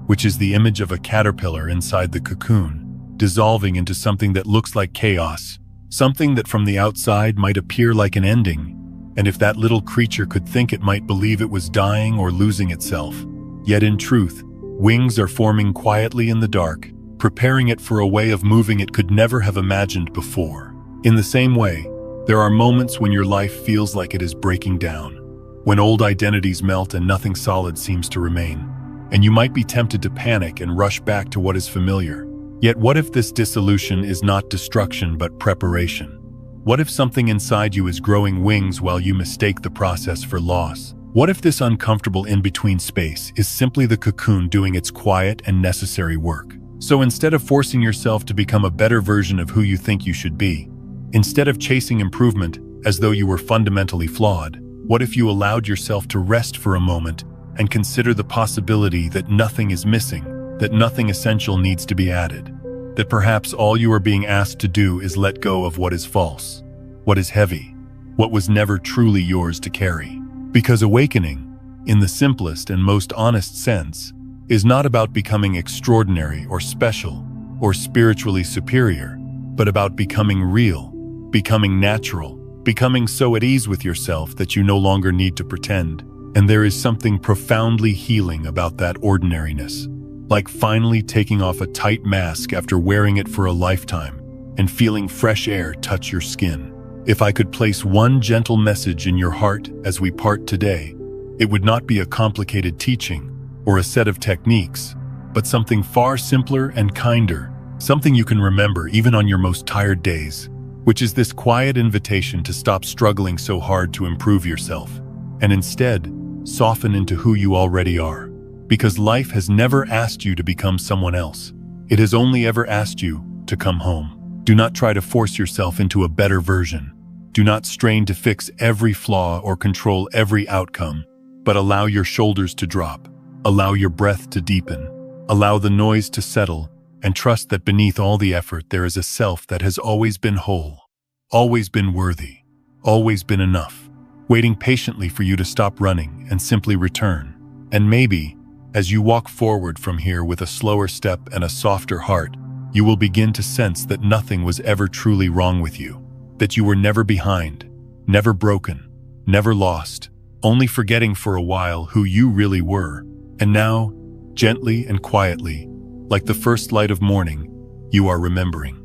Speaker 1: which is the image of a caterpillar inside the cocoon, dissolving into something that looks like chaos, something that from the outside might appear like an ending, and if that little creature could think, it might believe it was dying or losing itself. Yet in truth, wings are forming quietly in the dark, preparing it for a way of moving it could never have imagined before. In the same way, there are moments when your life feels like it is breaking down, when old identities melt and nothing solid seems to remain, and you might be tempted to panic and rush back to what is familiar. Yet what if this dissolution is not destruction but preparation? What if something inside you is growing wings while you mistake the process for loss? What if this uncomfortable in-between space is simply the cocoon doing its quiet and necessary work? So instead of forcing yourself to become a better version of who you think you should be, instead of chasing improvement as though you were fundamentally flawed, what if you allowed yourself to rest for a moment and consider the possibility that nothing is missing, that nothing essential needs to be added, that perhaps all you are being asked to do is let go of what is false, what is heavy, what was never truly yours to carry? Because awakening, in the simplest and most honest sense, is not about becoming extraordinary or special or spiritually superior, but about becoming real, becoming natural, becoming so at ease with yourself that you no longer need to pretend. And there is something profoundly healing about that ordinariness, like finally taking off a tight mask after wearing it for a lifetime and feeling fresh air touch your skin. If I could place one gentle message in your heart as we part today, it would not be a complicated teaching or a set of techniques, but something far simpler and kinder, something you can remember even on your most tired days, which is this quiet invitation to stop struggling so hard to improve yourself, and instead soften into who you already are. Because life has never asked you to become someone else. It has only ever asked you to come home. Do not try to force yourself into a better version. Do not strain to fix every flaw or control every outcome, but allow your shoulders to drop. Allow your breath to deepen. Allow the noise to settle, and trust that beneath all the effort there is a self that has always been whole, always been worthy, always been enough, waiting patiently for you to stop running and simply return. And maybe, as you walk forward from here with a slower step and a softer heart, you will begin to sense that nothing was ever truly wrong with you, that you were never behind, never broken, never lost, only forgetting for a while who you really were. And now, gently and quietly, like the first light of morning, you are remembering.